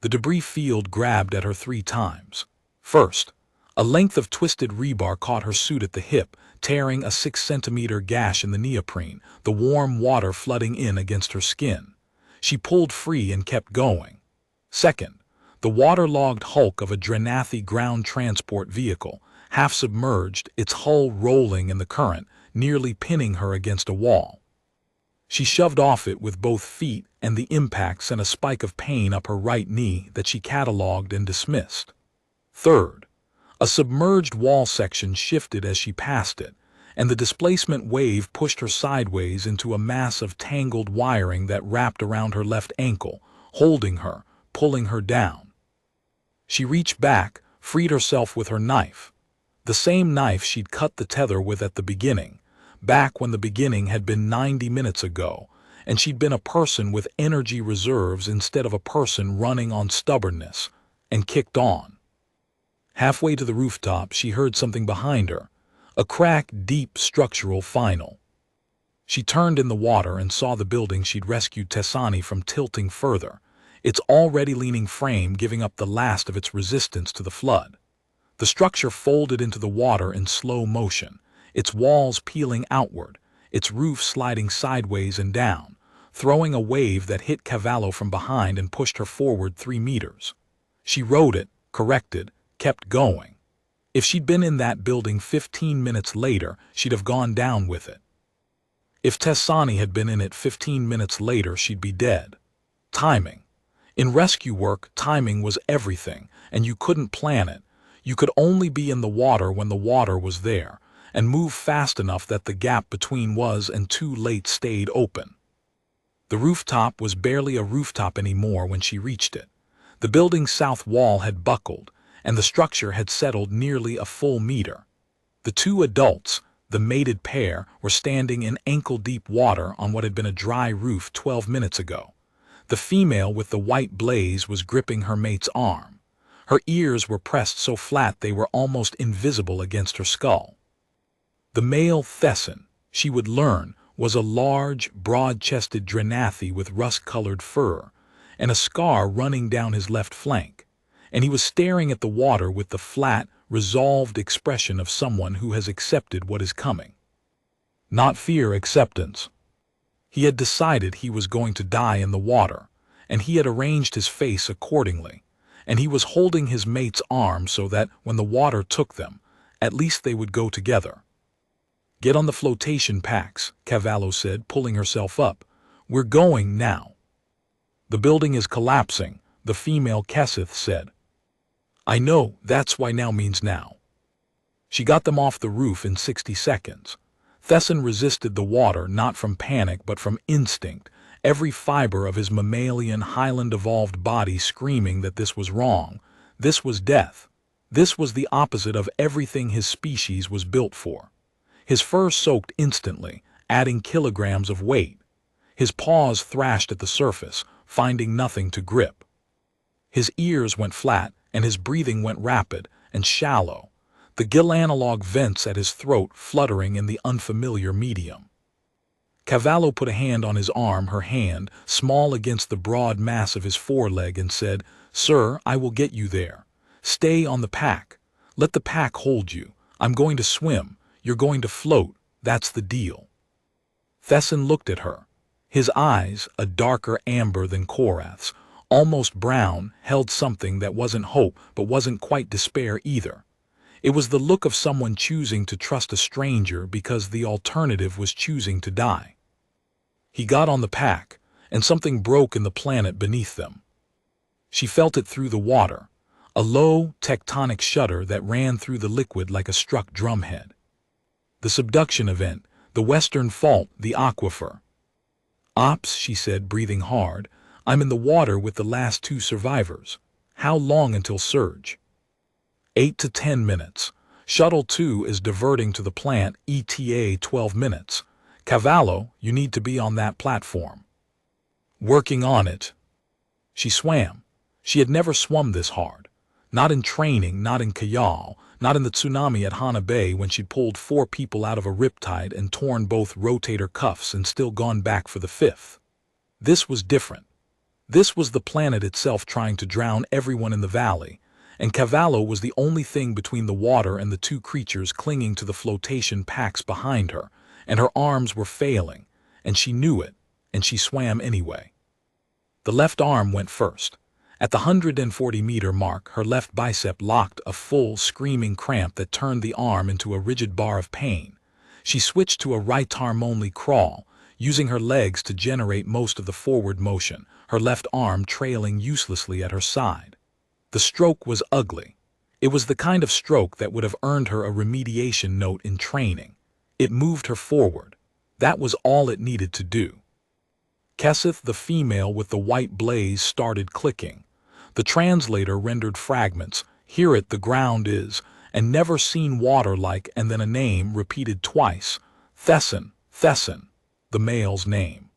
The debris field grabbed at her 3 times. First, a length of twisted rebar caught her suit at the hip, tearing a 6-centimeter gash in the neoprene, the warm water flooding in against her skin. She pulled free and kept going. Second, the waterlogged hulk of a Drenathi ground transport vehicle, half submerged, its hull rolling in the current, nearly pinning her against a wall. She shoved off it with both feet, and the impact sent a spike of pain up her right knee that she catalogued and dismissed. Third, a submerged wall section shifted as she passed it, and the displacement wave pushed her sideways into a mass of tangled wiring that wrapped around her left ankle, holding her, pulling her down. She reached back, freed herself with her knife. The same knife she'd cut the tether with at the beginning, back when the beginning had been 90 minutes ago, and she'd been a person with energy reserves instead of a person running on stubbornness, and kicked on. Halfway to the rooftop, she heard something behind her, a crack, deep structural final. She turned in the water and saw the building she'd rescued Tessani from tilting further, its already leaning frame giving up the last of its resistance to the flood. The structure folded into the water in slow motion, its walls peeling outward, its roof sliding sideways and down, throwing a wave that hit Cavallo from behind and pushed her forward 3 meters. She rode it, corrected, kept going. If she'd been in that building 15 minutes later, she'd have gone down with it. If Tessani had been in it 15 minutes later, she'd be dead. Timing. In rescue work, timing was everything, and you couldn't plan it. You could only be in the water when the water was there, and move fast enough that the gap between was and too late stayed open. The rooftop was barely a rooftop anymore when she reached it. The building's south wall had buckled, and the structure had settled nearly a full meter. The 2 adults, the mated pair, were standing in ankle-deep water on what had been a dry roof 12 minutes ago. The female with the white blaze was gripping her mate's arm. Her ears were pressed so flat they were almost invisible against her skull. The male Thesson, she would learn, was a large, broad-chested Drenathi with rust-colored fur, and a scar running down his left flank, and he was staring at the water with the flat, resolved expression of someone who has accepted what is coming. Not fear, acceptance. He had decided he was going to die in the water, and he had arranged his face accordingly, and he was holding his mate's arm so that when the water took them, at least they would go together. "Get on the flotation packs," Cavallo said, pulling herself up. "We're going now." "The building is collapsing," the female Kesseth said. "I know, that's why now means now." She got them off the roof in 60 seconds. Thesson resisted the water not from panic but from instinct, every fiber of his mammalian highland-evolved body screaming that this was wrong. This was death. This was the opposite of everything his species was built for. His fur soaked instantly, adding kilograms of weight. His paws thrashed at the surface, finding nothing to grip. His ears went flat, and his breathing went rapid and shallow, the gill analog vents at his throat fluttering in the unfamiliar medium. Cavallo put a hand on his arm, her hand small against the broad mass of his foreleg, and said, "Sir, I will get you there. Stay on the pack. Let the pack hold you. I'm going to swim. You're going to float. That's the deal." Thesson looked at her. His eyes, a darker amber than Korath's, almost brown, held something that wasn't hope but wasn't quite despair either. It was the look of someone choosing to trust a stranger because the alternative was choosing to die. He got on the pack, and something broke in the planet beneath them. She felt it through the water, a low, tectonic shudder that ran through the liquid like a struck drumhead. The subduction event, the western fault, the aquifer. "Ops," she said, breathing hard, "I'm in the water with the last 2 survivors. How long until surge?" 8 to 10 minutes. Shuttle 2 is diverting to the plant, ETA 12 minutes. Cavallo, you need to be on that platform. "Working on it." She swam. She had never swum this hard. Not in training, not in Kayal, not in the tsunami at Hana Bay when she'd pulled 4 people out of a riptide and torn both rotator cuffs and still gone back for the 5th. This was different. This was the planet itself trying to drown everyone in the valley, and Cavallo was the only thing between the water and the 2 creatures clinging to the flotation packs behind her, and her arms were failing, and she knew it, and she swam anyway. The left arm went first. At the 140-meter mark, her left bicep locked a full, screaming cramp that turned the arm into a rigid bar of pain. She switched to a right arm-only crawl, using her legs to generate most of the forward motion, her left arm trailing uselessly at her side. The stroke was ugly. It was the kind of stroke that would have earned her a remediation note in training. It moved her forward. That was all it needed to do. Kesseth, the female with the white blaze, started clicking. The translator rendered fragments, "Here it, the ground is," and "never seen water like," and then a name repeated twice. Thesson, Thesson, the male's name.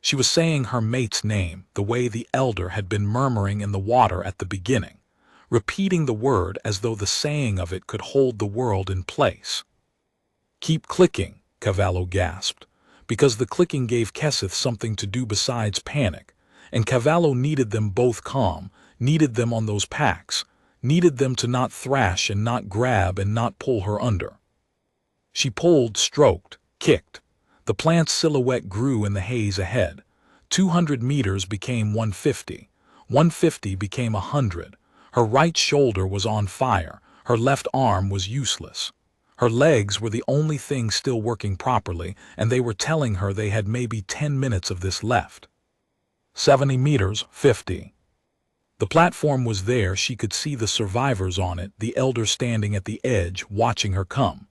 She was saying her mate's name, the way the elder had been murmuring in the water at the beginning, repeating the word as though the saying of it could hold the world in place. "Keep clicking," Cavallo gasped, because the clicking gave Kesseth something to do besides panic, and Cavallo needed them both calm, needed them on those packs, needed them to not thrash and not grab and not pull her under. She pulled, stroked, kicked. The plant's silhouette grew in the haze ahead. 200 meters became 150. 150 became 100. Her right shoulder was on fire. Her left arm was useless. Her legs were the only thing still working properly, and they were telling her they had maybe 10 minutes of this left. 70 meters, 50. The platform was there. She could see the survivors on it, the elder standing at the edge, watching her come.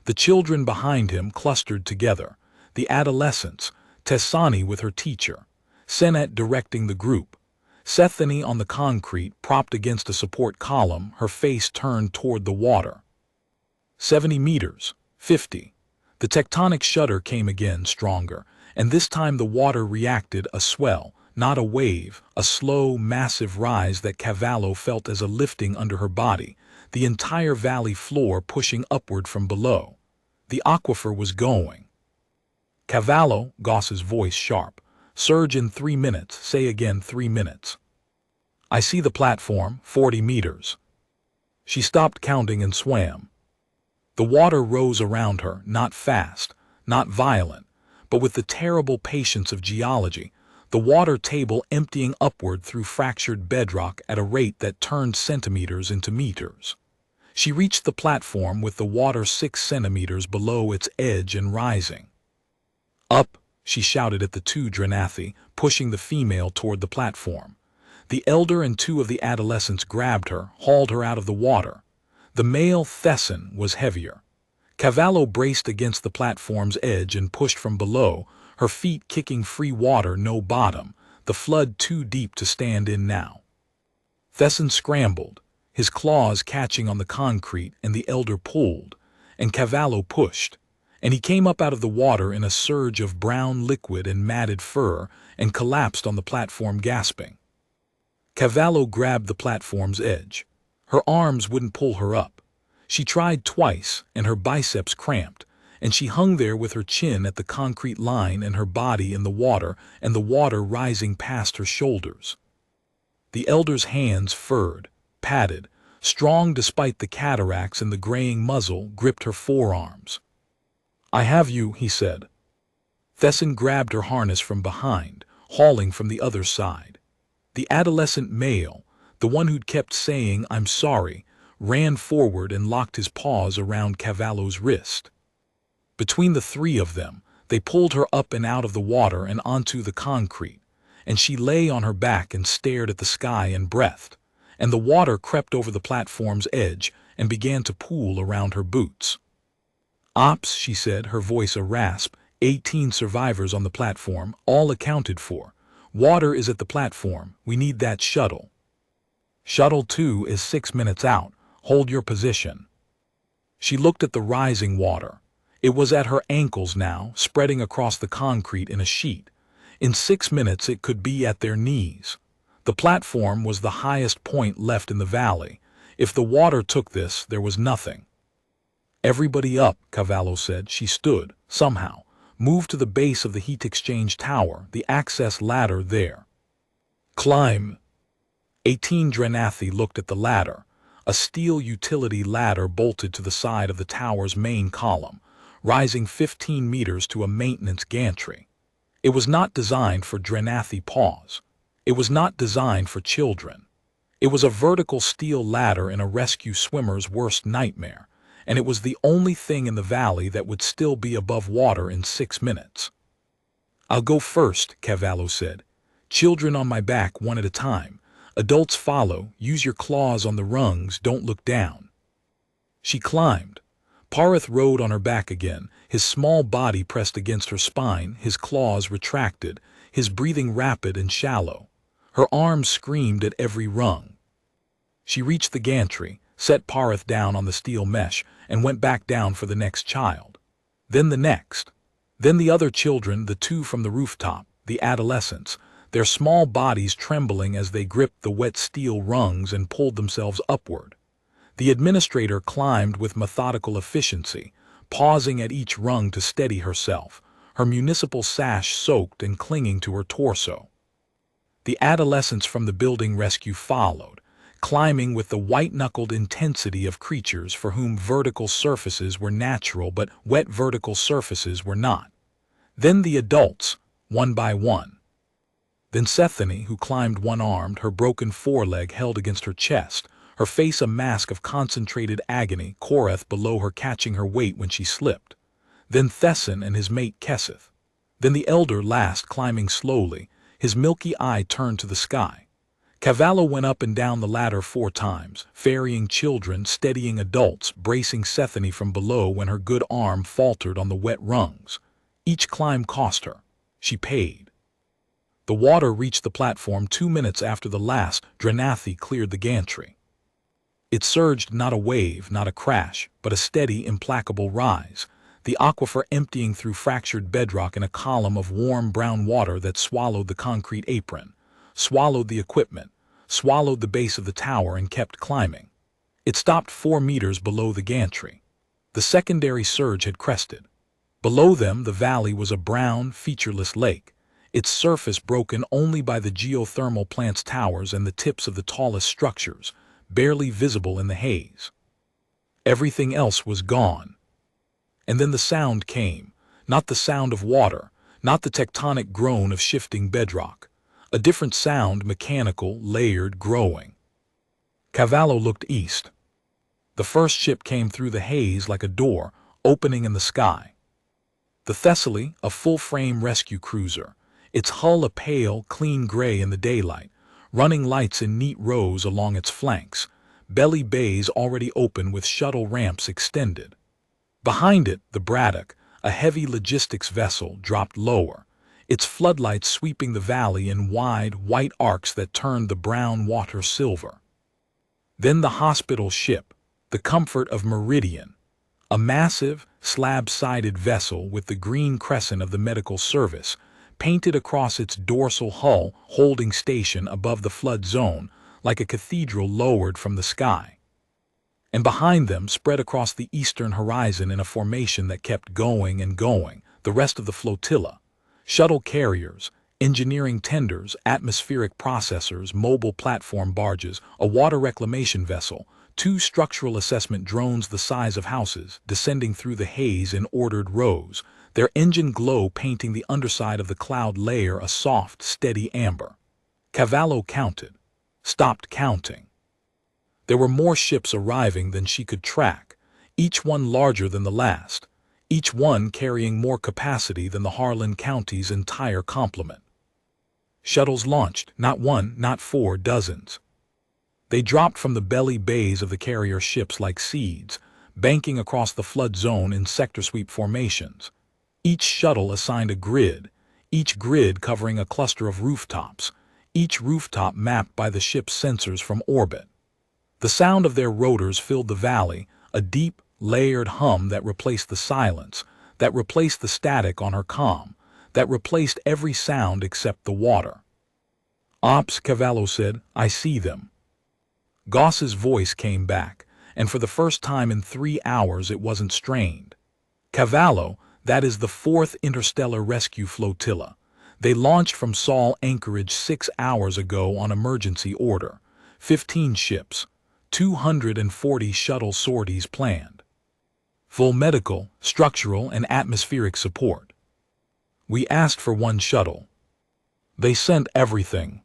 The children behind him clustered together. The adolescents, Tessani with her teacher, Senet directing the group, Sethany on the concrete, propped against a support column, her face turned toward the water. 70 meters, 50. The tectonic shudder came again, stronger, and this time the water reacted, a swell, not a wave, a slow, massive rise that Cavallo felt as a lifting under her body, the entire valley floor pushing upward from below. The aquifer was going. "Cavallo," Goss's voice sharp, "surge in 3 minutes, say again 3 minutes. I see the platform, 40 meters. She stopped counting and swam. The water rose around her, not fast, not violent, but with the terrible patience of geology, the water table emptying upward through fractured bedrock at a rate that turned centimeters into meters. She reached the platform with the water 6 centimeters below its edge and rising. "Up!" she shouted at the two Drenathi, pushing the female toward the platform. The elder and two of the adolescents grabbed her, hauled her out of the water. The male, Thesson, was heavier. Cavallo braced against the platform's edge and pushed from below, her feet kicking free water, no bottom, the flood too deep to stand in now. Thesson scrambled, his claws catching on the concrete, and the elder pulled, and Cavallo pushed, and he came up out of the water in a surge of brown liquid and matted fur and collapsed on the platform gasping. Cavallo grabbed the platform's edge. Her arms wouldn't pull her up. She tried twice, and her biceps cramped, and she hung there with her chin at the concrete line and her body in the water, and the water rising past her shoulders. The elder's hands, furred, padded, strong despite the cataracts and the graying muzzle, gripped her forearms. "I have you," he said. Thesson grabbed her harness from behind, hauling from the other side. The adolescent male, the one who'd kept saying, "I'm sorry," ran forward and locked his paws around Cavallo's wrist. Between the three of them, they pulled her up and out of the water and onto the concrete, and she lay on her back and stared at the sky and breathed, and the water crept over the platform's edge and began to pool around her boots. "Ops," she said, her voice a rasp, 18 survivors on the platform, all accounted for. Water is at the platform, we need that shuttle. Shuttle 2 is 6 minutes out, hold your position." She looked at the rising water. It was at her ankles now, spreading across the concrete in a sheet. In 6 minutes it could be at their knees. The platform was the highest point left in the valley. If the water took this, there was nothing. "Everybody up," Cavallo said. She stood, somehow, moved to the base of the heat exchange tower, the access ladder there. "Climb." 18 Drenathi looked at the ladder, a steel utility ladder bolted to the side of the tower's main column, rising 15 meters to a maintenance gantry. It was not designed for Drenathi paws. It was not designed for children. It was a vertical steel ladder in a rescue swimmer's worst nightmare, and it was the only thing in the valley that would still be above water in 6 minutes. "I'll go first," Cavallo said. "Children on my back, one at a time. Adults follow, use your claws on the rungs, don't look down." She climbed. Parith rode on her back again, his small body pressed against her spine, his claws retracted, his breathing rapid and shallow. Her arms screamed at every rung. She reached the gantry, set Parith down on the steel mesh, and went back down for the next child. Then the next. Then the other children, the two from the rooftop, the adolescents, their small bodies trembling as they gripped the wet steel rungs and pulled themselves upward. The administrator climbed with methodical efficiency, pausing at each rung to steady herself, her municipal sash soaked and clinging to her torso. The adolescents from the building rescue followed, climbing with the white-knuckled intensity of creatures for whom vertical surfaces were natural but wet vertical surfaces were not. Then the adults, one by one. Then Sethany, who climbed one-armed, her broken foreleg held against her chest, her face a mask of concentrated agony, Koreth below her catching her weight when she slipped. Then Thesson and his mate Keseth. Then the elder last climbing slowly, his milky eye turned to the sky. Cavallo went up and down the ladder 4 times, ferrying children, steadying adults, bracing Sethany from below when her good arm faltered on the wet rungs. Each climb cost her. She paid. The water reached the platform 2 minutes after the last Drenathi cleared the gantry. It surged, not a wave, not a crash, but a steady, implacable rise, the aquifer emptying through fractured bedrock in a column of warm brown water that swallowed the concrete apron, swallowed the equipment, swallowed the base of the tower and kept climbing. It stopped 4 meters below the gantry. The secondary surge had crested. Below them the valley was a brown, featureless lake, its surface broken only by the geothermal plant's towers and the tips of the tallest structures, barely visible in the haze. Everything else was gone. And then the sound came, not the sound of water, not the tectonic groan of shifting bedrock. A different sound, mechanical, layered, growing. Cavallo looked east. The first ship came through the haze like a door, opening in the sky. The Thessaly, a full-frame rescue cruiser, its hull a pale, clean gray in the daylight, running lights in neat rows along its flanks, belly bays already open with shuttle ramps extended. Behind it, the Braddock, a heavy logistics vessel, dropped lower, its floodlights sweeping the valley in wide, white arcs that turned the brown water silver. Then the hospital ship, the Comfort of Meridian, a massive, slab-sided vessel with the green crescent of the medical service, painted across its dorsal hull, holding station above the flood zone, like a cathedral lowered from the sky. And behind them, spread across the eastern horizon in a formation that kept going and going, the rest of the flotilla. Shuttle carriers, engineering tenders, atmospheric processors, mobile platform barges, a water reclamation vessel, 2 structural assessment drones the size of houses, descending through the haze in ordered rows, their engine glow painting the underside of the cloud layer a soft, steady amber. Cavallo counted, stopped counting. There were more ships arriving than she could track, each one larger than the last, each one carrying more capacity than the Harlan County's entire complement. Shuttles launched, not 1, not 4, dozens. They dropped from the belly bays of the carrier ships like seeds, banking across the flood zone in sector sweep formations. Each shuttle assigned a grid, each grid covering a cluster of rooftops, each rooftop mapped by the ship's sensors from orbit. The sound of their rotors filled the valley, a deep, layered hum that replaced the silence, that replaced the static on her comm, that replaced every sound except the water. "Ops," Cavallo said, "I see them." Goss's voice came back, and for the first time in 3 hours it wasn't strained. "Cavallo, that is the 4th Interstellar Rescue Flotilla. They launched from Saul Anchorage 6 hours ago on emergency order. 15 ships, 240 shuttle sorties planned. Full medical, structural, and atmospheric support. We asked for 1 shuttle. They sent everything."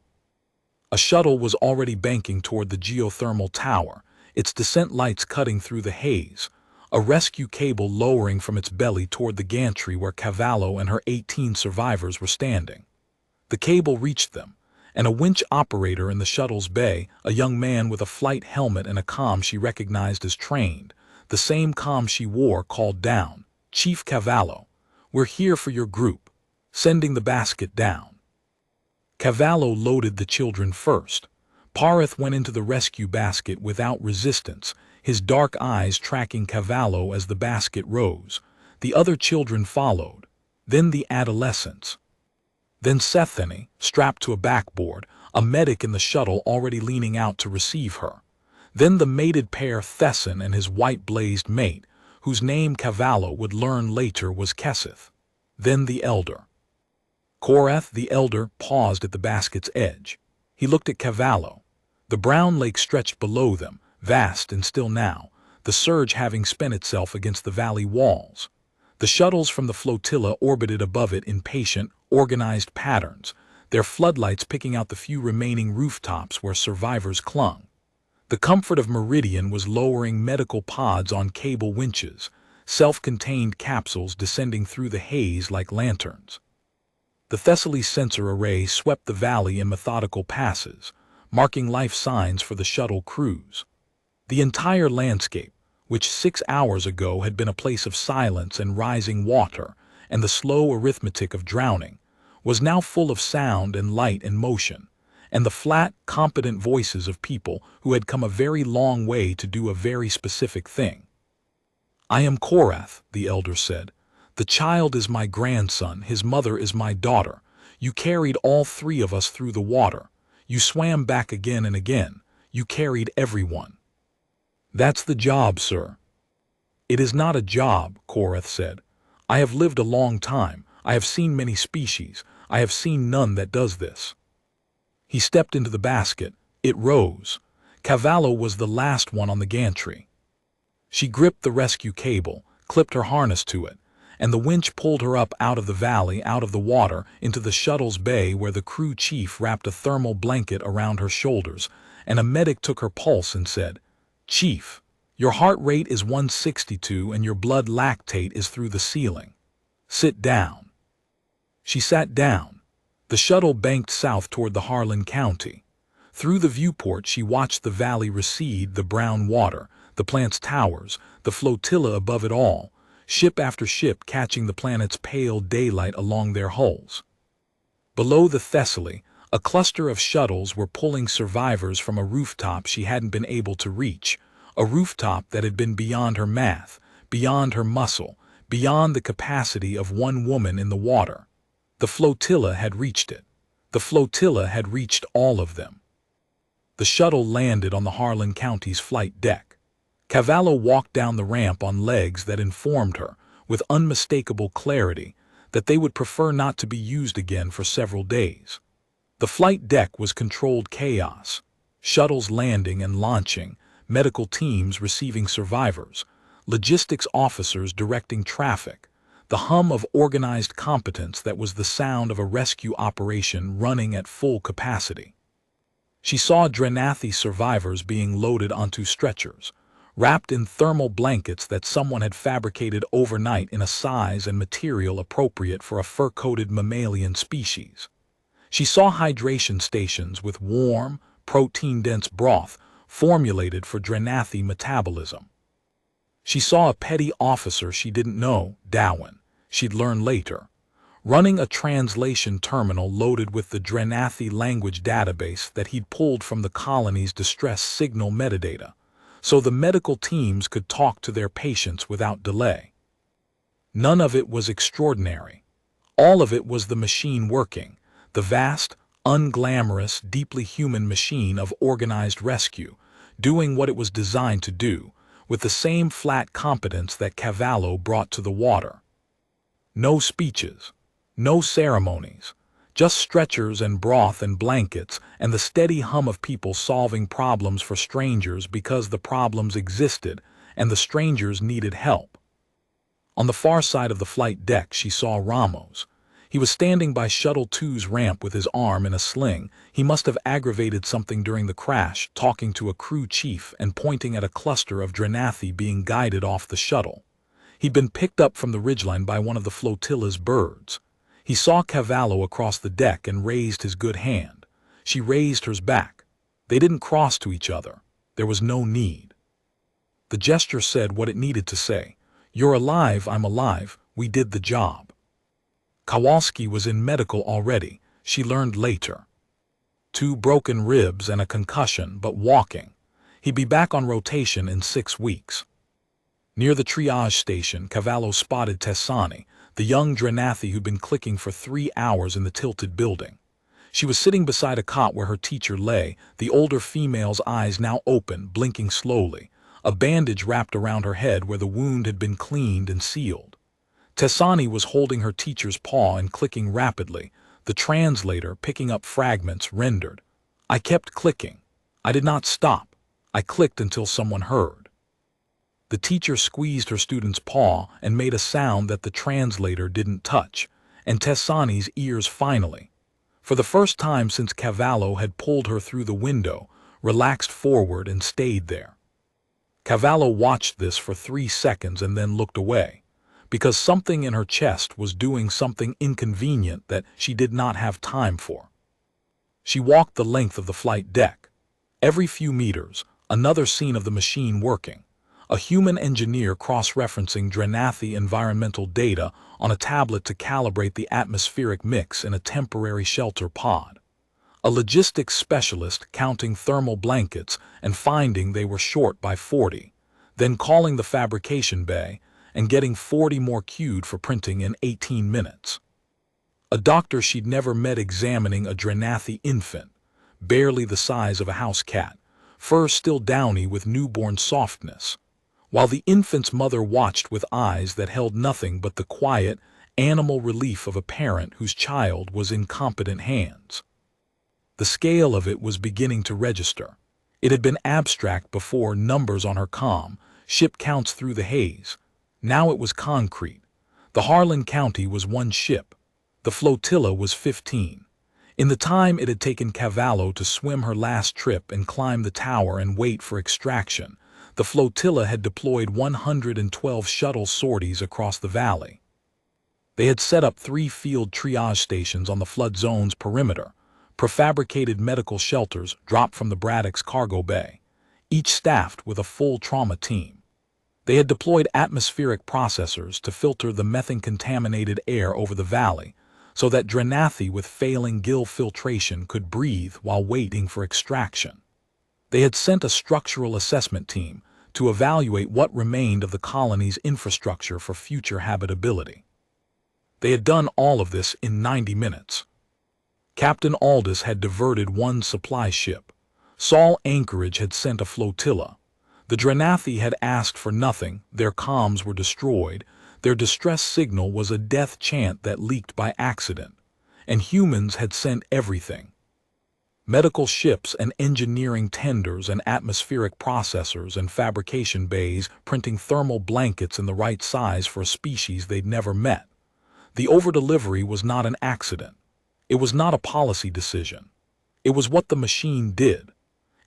A shuttle was already banking toward the geothermal tower, its descent lights cutting through the haze, a rescue cable lowering from its belly toward the gantry where Cavallo and her 18 survivors were standing. The cable reached them, and a winch operator in the shuttle's bay, a young man with a flight helmet and a comm she recognized as trained, the same comm she wore, called down, "Chief Cavallo, we're here for your group, sending the basket down." Cavallo loaded the children first. Parith went into the rescue basket without resistance, his dark eyes tracking Cavallo as the basket rose. The other children followed, then the adolescents. Then Sethany, strapped to a backboard, a medic in the shuttle already leaning out to receive her. Then the mated pair Thesson and his white-blazed mate, whose name Cavallo would learn later was Keseth. Then the elder. Korath, the elder, paused at the basket's edge. He looked at Cavallo. The brown lake stretched below them, vast and still now, the surge having spent itself against the valley walls. The shuttles from the flotilla orbited above it in patient, organized patterns, their floodlights picking out the few remaining rooftops where survivors clung. The Comfort of Meridian was lowering medical pods on cable winches, self-contained capsules descending through the haze like lanterns. The Thessaly sensor array swept the valley in methodical passes, marking life signs for the shuttle crews. The entire landscape, which 6 hours ago had been a place of silence and rising water and the slow arithmetic of drowning, was now full of sound and light and motion, and the flat, competent voices of people who had come a very long way to do a very specific thing. "I am Korath," the elder said. "The child is my grandson, his mother is my daughter. You carried all 3 of us through the water. You swam back again and again. You carried everyone." "That's the job, sir." "It is not a job," Korath said. "I have lived a long time. I have seen many species. I have seen none that does this." He stepped into the basket. It rose. Cavallo was the last one on the gantry. She gripped the rescue cable, clipped her harness to it, and the winch pulled her up out of the valley, out of the water, into the shuttle's bay where the crew chief wrapped a thermal blanket around her shoulders, and a medic took her pulse and said, "Chief, your heart rate is 162 and your blood lactate is through the ceiling. Sit down." She sat down. The shuttle banked south toward the Harlan County. Through the viewport she watched the valley recede, the brown water, the plant's towers, the flotilla above it all, ship after ship catching the planet's pale daylight along their hulls. Below the Thessaly, a cluster of shuttles were pulling survivors from a rooftop she hadn't been able to reach, a rooftop that had been beyond her math, beyond her muscle, beyond the capacity of one woman in the water. The flotilla had reached it. The flotilla had reached all of them. The shuttle landed on the Harlan County's flight deck. Cavallo walked down the ramp on legs that informed her, with unmistakable clarity, that they would prefer not to be used again for several days. The flight deck was controlled chaos. Shuttles landing and launching, medical teams receiving survivors, logistics officers directing traffic, the hum of organized competence that was the sound of a rescue operation running at full capacity. She saw Drenathi survivors being loaded onto stretchers, wrapped in thermal blankets that someone had fabricated overnight in a size and material appropriate for a fur-coated mammalian species. She saw hydration stations with warm, protein-dense broth formulated for Drenathi metabolism. She saw a petty officer she didn't know, Darwin, she'd learn later, running a translation terminal loaded with the Drenathi language database that he'd pulled from the colony's distress signal metadata, so the medical teams could talk to their patients without delay. None of it was extraordinary. All of it was the machine working, the vast, unglamorous, deeply human machine of organized rescue, doing what it was designed to do, with the same flat competence that Cavallo brought to the water. No speeches, no ceremonies, just stretchers and broth and blankets and the steady hum of people solving problems for strangers because the problems existed and the strangers needed help. On the far side of the flight deck she saw Ramos. He was standing by Shuttle 2's ramp with his arm in a sling. He must have aggravated something during the crash, talking to a crew chief and pointing at a cluster of Drenathi being guided off the shuttle. He'd been picked up from the ridgeline by one of the flotilla's birds. He saw Cavallo across the deck and raised his good hand. She raised hers back. They didn't cross to each other. There was no need. The gesture said what it needed to say. "You're alive, I'm alive, we did the job." Kowalski was in medical already, she learned later. 2 broken ribs and a concussion, but walking. He'd be back on rotation in 6 weeks. Near the triage station, Cavallo spotted Tessani, the young Drenathi who'd been clicking for 3 hours in the tilted building. She was sitting beside a cot where her teacher lay, the older female's eyes now open, blinking slowly, a bandage wrapped around her head where the wound had been cleaned and sealed. Tessani was holding her teacher's paw and clicking rapidly, the translator picking up fragments rendered. "I kept clicking. I did not stop. I clicked until someone heard." The teacher squeezed her student's paw and made a sound that the translator didn't touch, and Tessani's ears finally, for the first time since Cavallo had pulled her through the window, relaxed forward and stayed there. Cavallo watched this for 3 seconds and then looked away, because something in her chest was doing something inconvenient that she did not have time for. She walked the length of the flight deck. Every few meters, another scene of the machine working. A human engineer cross-referencing Drenathi environmental data on a tablet to calibrate the atmospheric mix in a temporary shelter pod. A logistics specialist counting thermal blankets and finding they were short by 40, then calling the fabrication bay and getting 40 more queued for printing in 18 minutes. A doctor she'd never met examining a Drenathi infant, barely the size of a house cat, fur still downy with newborn softness, while the infant's mother watched with eyes that held nothing but the quiet, animal relief of a parent whose child was in competent hands. The scale of it was beginning to register. It had been abstract before, numbers on her comm, ship counts through the haze. Now it was concrete. The Harlan County was one ship. The flotilla was 15. In the time it had taken Cavallo to swim her last trip and climb the tower and wait for extraction, the flotilla had deployed 112 shuttle sorties across the valley. They had set up 3 field triage stations on the flood zone's perimeter, prefabricated medical shelters dropped from the Braddock's cargo bay, each staffed with a full trauma team. They had deployed atmospheric processors to filter the methane-contaminated air over the valley, so that Drenathi with failing gill filtration could breathe while waiting for extraction. They had sent a structural assessment team to evaluate what remained of the colony's infrastructure for future habitability. They had done all of this in 90 minutes. Captain Aldous had diverted 1 supply ship. Saul Anchorage had sent a flotilla. The Drenathi had asked for nothing, their comms were destroyed, their distress signal was a death chant that leaked by accident, and humans had sent everything. Medical ships and engineering tenders and atmospheric processors and fabrication bays printing thermal blankets in the right size for a species they'd never met. The overdelivery was not an accident. It was not a policy decision. It was what the machine did.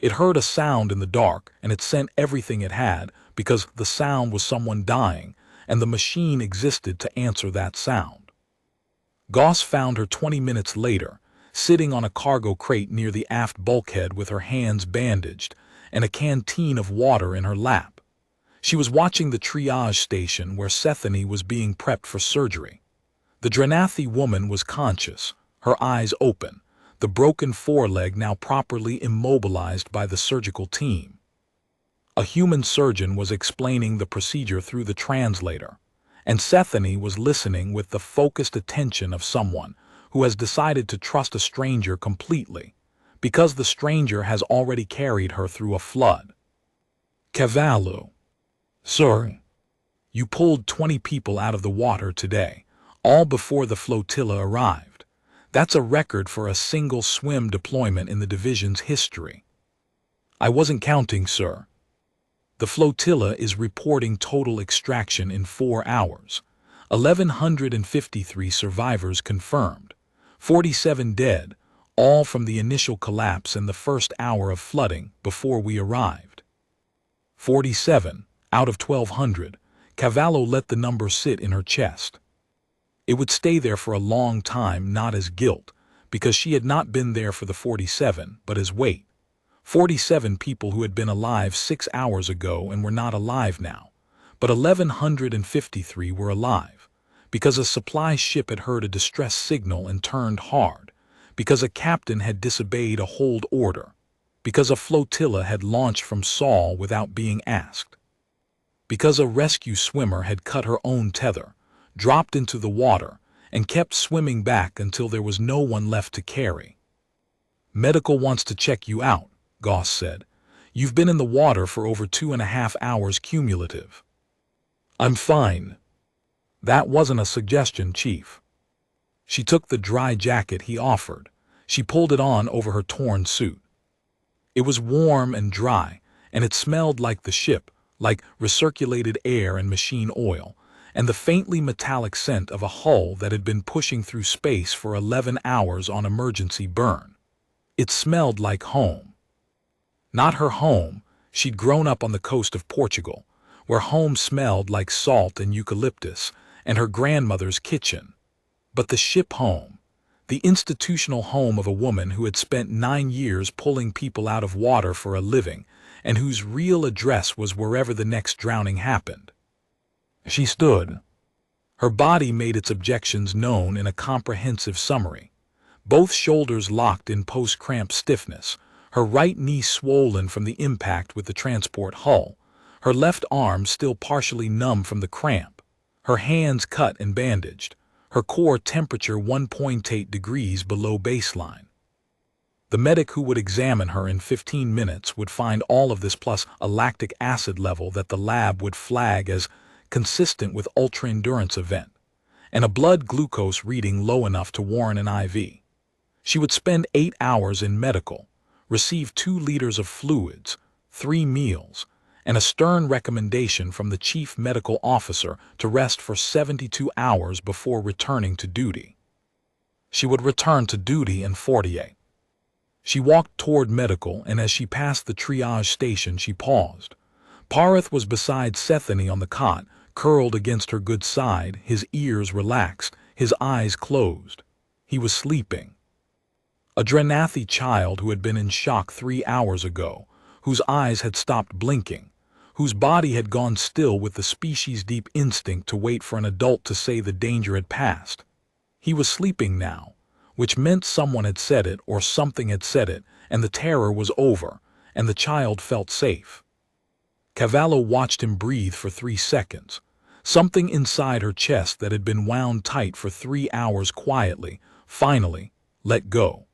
It heard a sound in the dark, and it sent everything it had because the sound was someone dying, and the machine existed to answer that sound. Goss found her 20 minutes later, sitting on a cargo crate near the aft bulkhead with her hands bandaged and a canteen of water in her lap. She was watching the triage station where Sethany was being prepped for surgery. The Drenathi woman was conscious, her eyes open, the broken foreleg now properly immobilized by the surgical team. A human surgeon was explaining the procedure through the translator, and Sethany was listening with the focused attention of someone who has decided to trust a stranger completely, because the stranger has already carried her through a flood. Cavallo. Sir, you pulled 20 people out of the water today, all before the flotilla arrived. That's a record for a single swim deployment in the division's history. I wasn't counting, sir. The flotilla is reporting total extraction in 4 hours. 1,153 survivors confirmed. 47 dead, all from the initial collapse in the first hour of flooding before we arrived. 47 out of 1,200. Cavallo let the number sit in her chest. It would stay there for a long time, not as guilt, because she had not been there for the 47, but as weight. 47 people who had been alive 6 hours ago and were not alive now, but 1,153 were alive, because a supply ship had heard a distress signal and turned hard, because a captain had disobeyed a hold order, because a flotilla had launched from Saul without being asked, because a rescue swimmer had cut her own tether, dropped into the water, and kept swimming back until there was no one left to carry. Medical wants to check you out, Goss said. You've been in the water for over 2.5 hours cumulative. I'm fine. That wasn't a suggestion, Chief. She took the dry jacket he offered. She pulled it on over her torn suit. It was warm and dry, and it smelled like the ship, like recirculated air and machine oil, and the faintly metallic scent of a hull that had been pushing through space for 11 hours on emergency burn. It smelled like home. Not her home. She'd grown up on the coast of Portugal, where home smelled like salt and eucalyptus, and her grandmother's kitchen. But the ship home, the institutional home of a woman who had spent 9 years pulling people out of water for a living, and whose real address was wherever the next drowning happened. She stood. Her body made its objections known in a comprehensive summary. Both shoulders locked in post-cramp stiffness, her right knee swollen from the impact with the transport hull, her left arm still partially numb from the cramp, her hands cut and bandaged, her core temperature 1.8 degrees below baseline. The medic who would examine her in 15 minutes would find all of this plus a lactic acid level that the lab would flag as consistent with ultra-endurance event, and a blood glucose reading low enough to warrant an IV. She would spend 8 hours in medical, received 2 liters of fluids, 3 meals, and a stern recommendation from the chief medical officer to rest for 72 hours before returning to duty. She would return to duty in 48. She walked toward medical, and as she passed the triage station, she paused. Parth was beside Sethany on the cot, curled against her good side, his ears relaxed, his eyes closed. He was sleeping. A Drenathi child who had been in shock 3 hours ago, whose eyes had stopped blinking, whose body had gone still with the species' deep instinct to wait for an adult to say the danger had passed. He was sleeping now, which meant someone had said it or something had said it, and the terror was over, and the child felt safe. Cavallo watched him breathe for 3 seconds. Something inside her chest that had been wound tight for 3 hours quietly, finally, let go.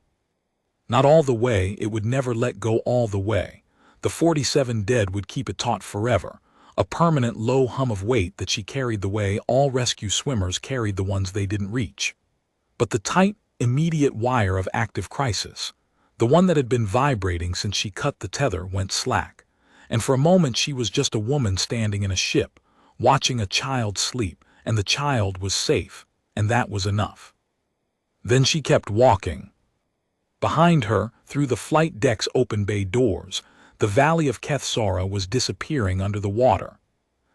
Not all the way, it would never let go all the way. The 47 dead would keep it taut forever, a permanent low hum of weight that she carried the way all rescue swimmers carried the ones they didn't reach. But the tight, immediate wire of active crisis, the one that had been vibrating since she cut the tether, went slack, and for a moment she was just a woman standing in a ship, watching a child sleep, and the child was safe, and that was enough. Then she kept walking. Behind her, through the flight deck's open bay doors, the valley of Kethsora was disappearing under the water.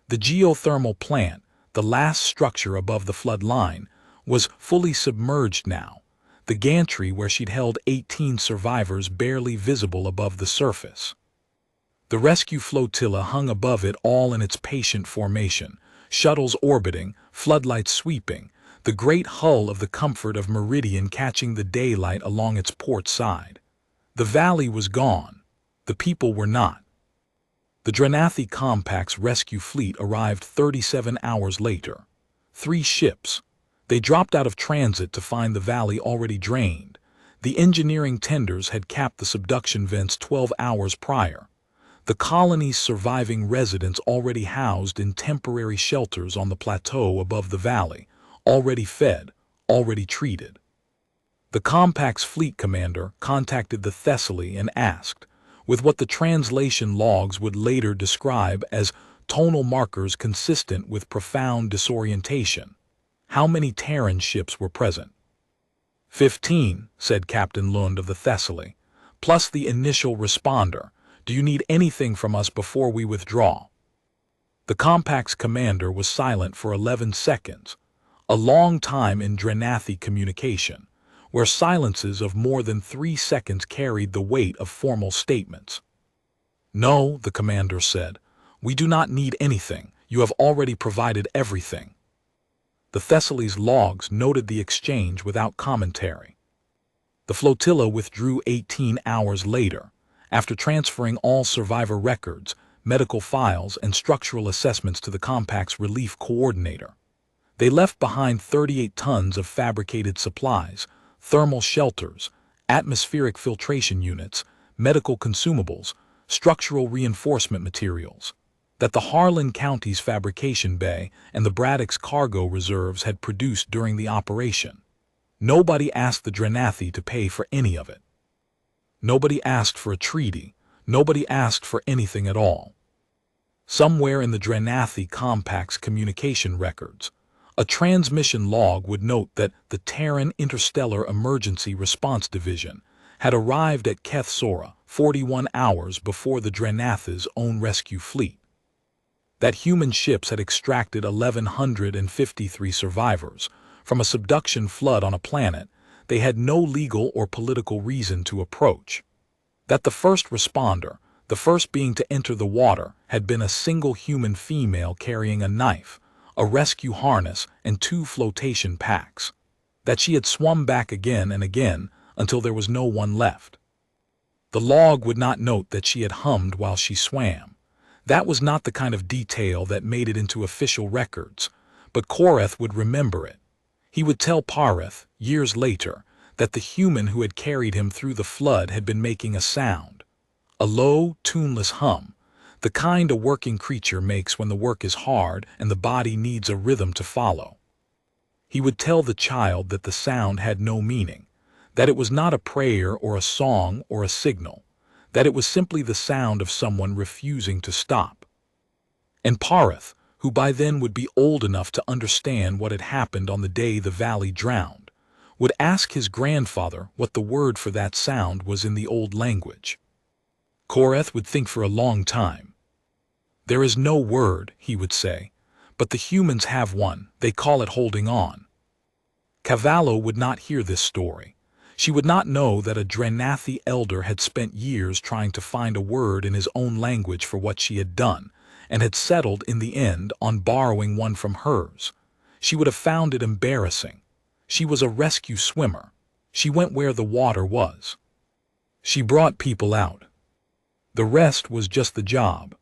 The geothermal plant, the last structure above the flood line, was fully submerged now, the gantry where she'd held 18 survivors barely visible above the surface. The rescue flotilla hung above it all in its patient formation, shuttles orbiting, floodlights sweeping, the great hull of the Comfort of Meridian catching the daylight along its port side. The valley was gone. The people were not. The Drenathi Compact's rescue fleet arrived 37 hours later. 3 ships. They dropped out of transit to find the valley already drained. The engineering tenders had capped the subduction vents 12 hours prior. The colony's surviving residents already housed in temporary shelters on the plateau above the valley, already fed, already treated. The Compact's fleet commander contacted the Thessaly and asked, with what the translation logs would later describe as tonal markers consistent with profound disorientation, how many Terran ships were present. 15, said Captain Lund of the Thessaly, plus the initial responder. Do you need anything from us before we withdraw? The Compact's commander was silent for 11 seconds, a long time in Drenathi communication, where silences of more than 3 seconds carried the weight of formal statements. No, the commander said, we do not need anything. You have already provided everything. The Thessaly's logs noted the exchange without commentary. The flotilla withdrew 18 hours later, after transferring all survivor records, medical files, and structural assessments to the Compact's relief coordinator. They left behind 38 tons of fabricated supplies, thermal shelters, atmospheric filtration units, medical consumables, structural reinforcement materials, that the Harlan County's fabrication bay and the Braddock's cargo reserves had produced during the operation. Nobody asked the Drenathi to pay for any of it. Nobody asked for a treaty. Nobody asked for anything at all. Somewhere in the Drenathi Compact's communication records, a transmission log would note that the Terran Interstellar Emergency Response Division had arrived at Kethsora 41 hours before the Drenathi's own rescue fleet. That human ships had extracted 1,153 survivors from a subduction flood on a planet they had no legal or political reason to approach. That the first responder, the first being to enter the water, had been a single human female carrying a knife, a rescue harness, and 2 flotation packs. That she had swum back again and again until there was no one left. The log would not note that she had hummed while she swam. That was not the kind of detail that made it into official records, but Korath would remember it. He would tell Parth, years later, that the human who had carried him through the flood had been making a sound, a low, tuneless hum, the kind a working creature makes when the work is hard and the body needs a rhythm to follow. He would tell the child that the sound had no meaning, that it was not a prayer or a song or a signal, that it was simply the sound of someone refusing to stop. And Parath, who by then would be old enough to understand what had happened on the day the valley drowned, would ask his grandfather what the word for that sound was in the old language. Korath would think for a long time. "There is no word," he would say, "but the humans have one. They call it holding on." Cavallo would not hear this story. She would not know that a Drenathi elder had spent years trying to find a word in his own language for what she had done, and had settled in the end on borrowing one from hers. She would have found it embarrassing. She was a rescue swimmer. She went where the water was. She brought people out. The rest was just the job.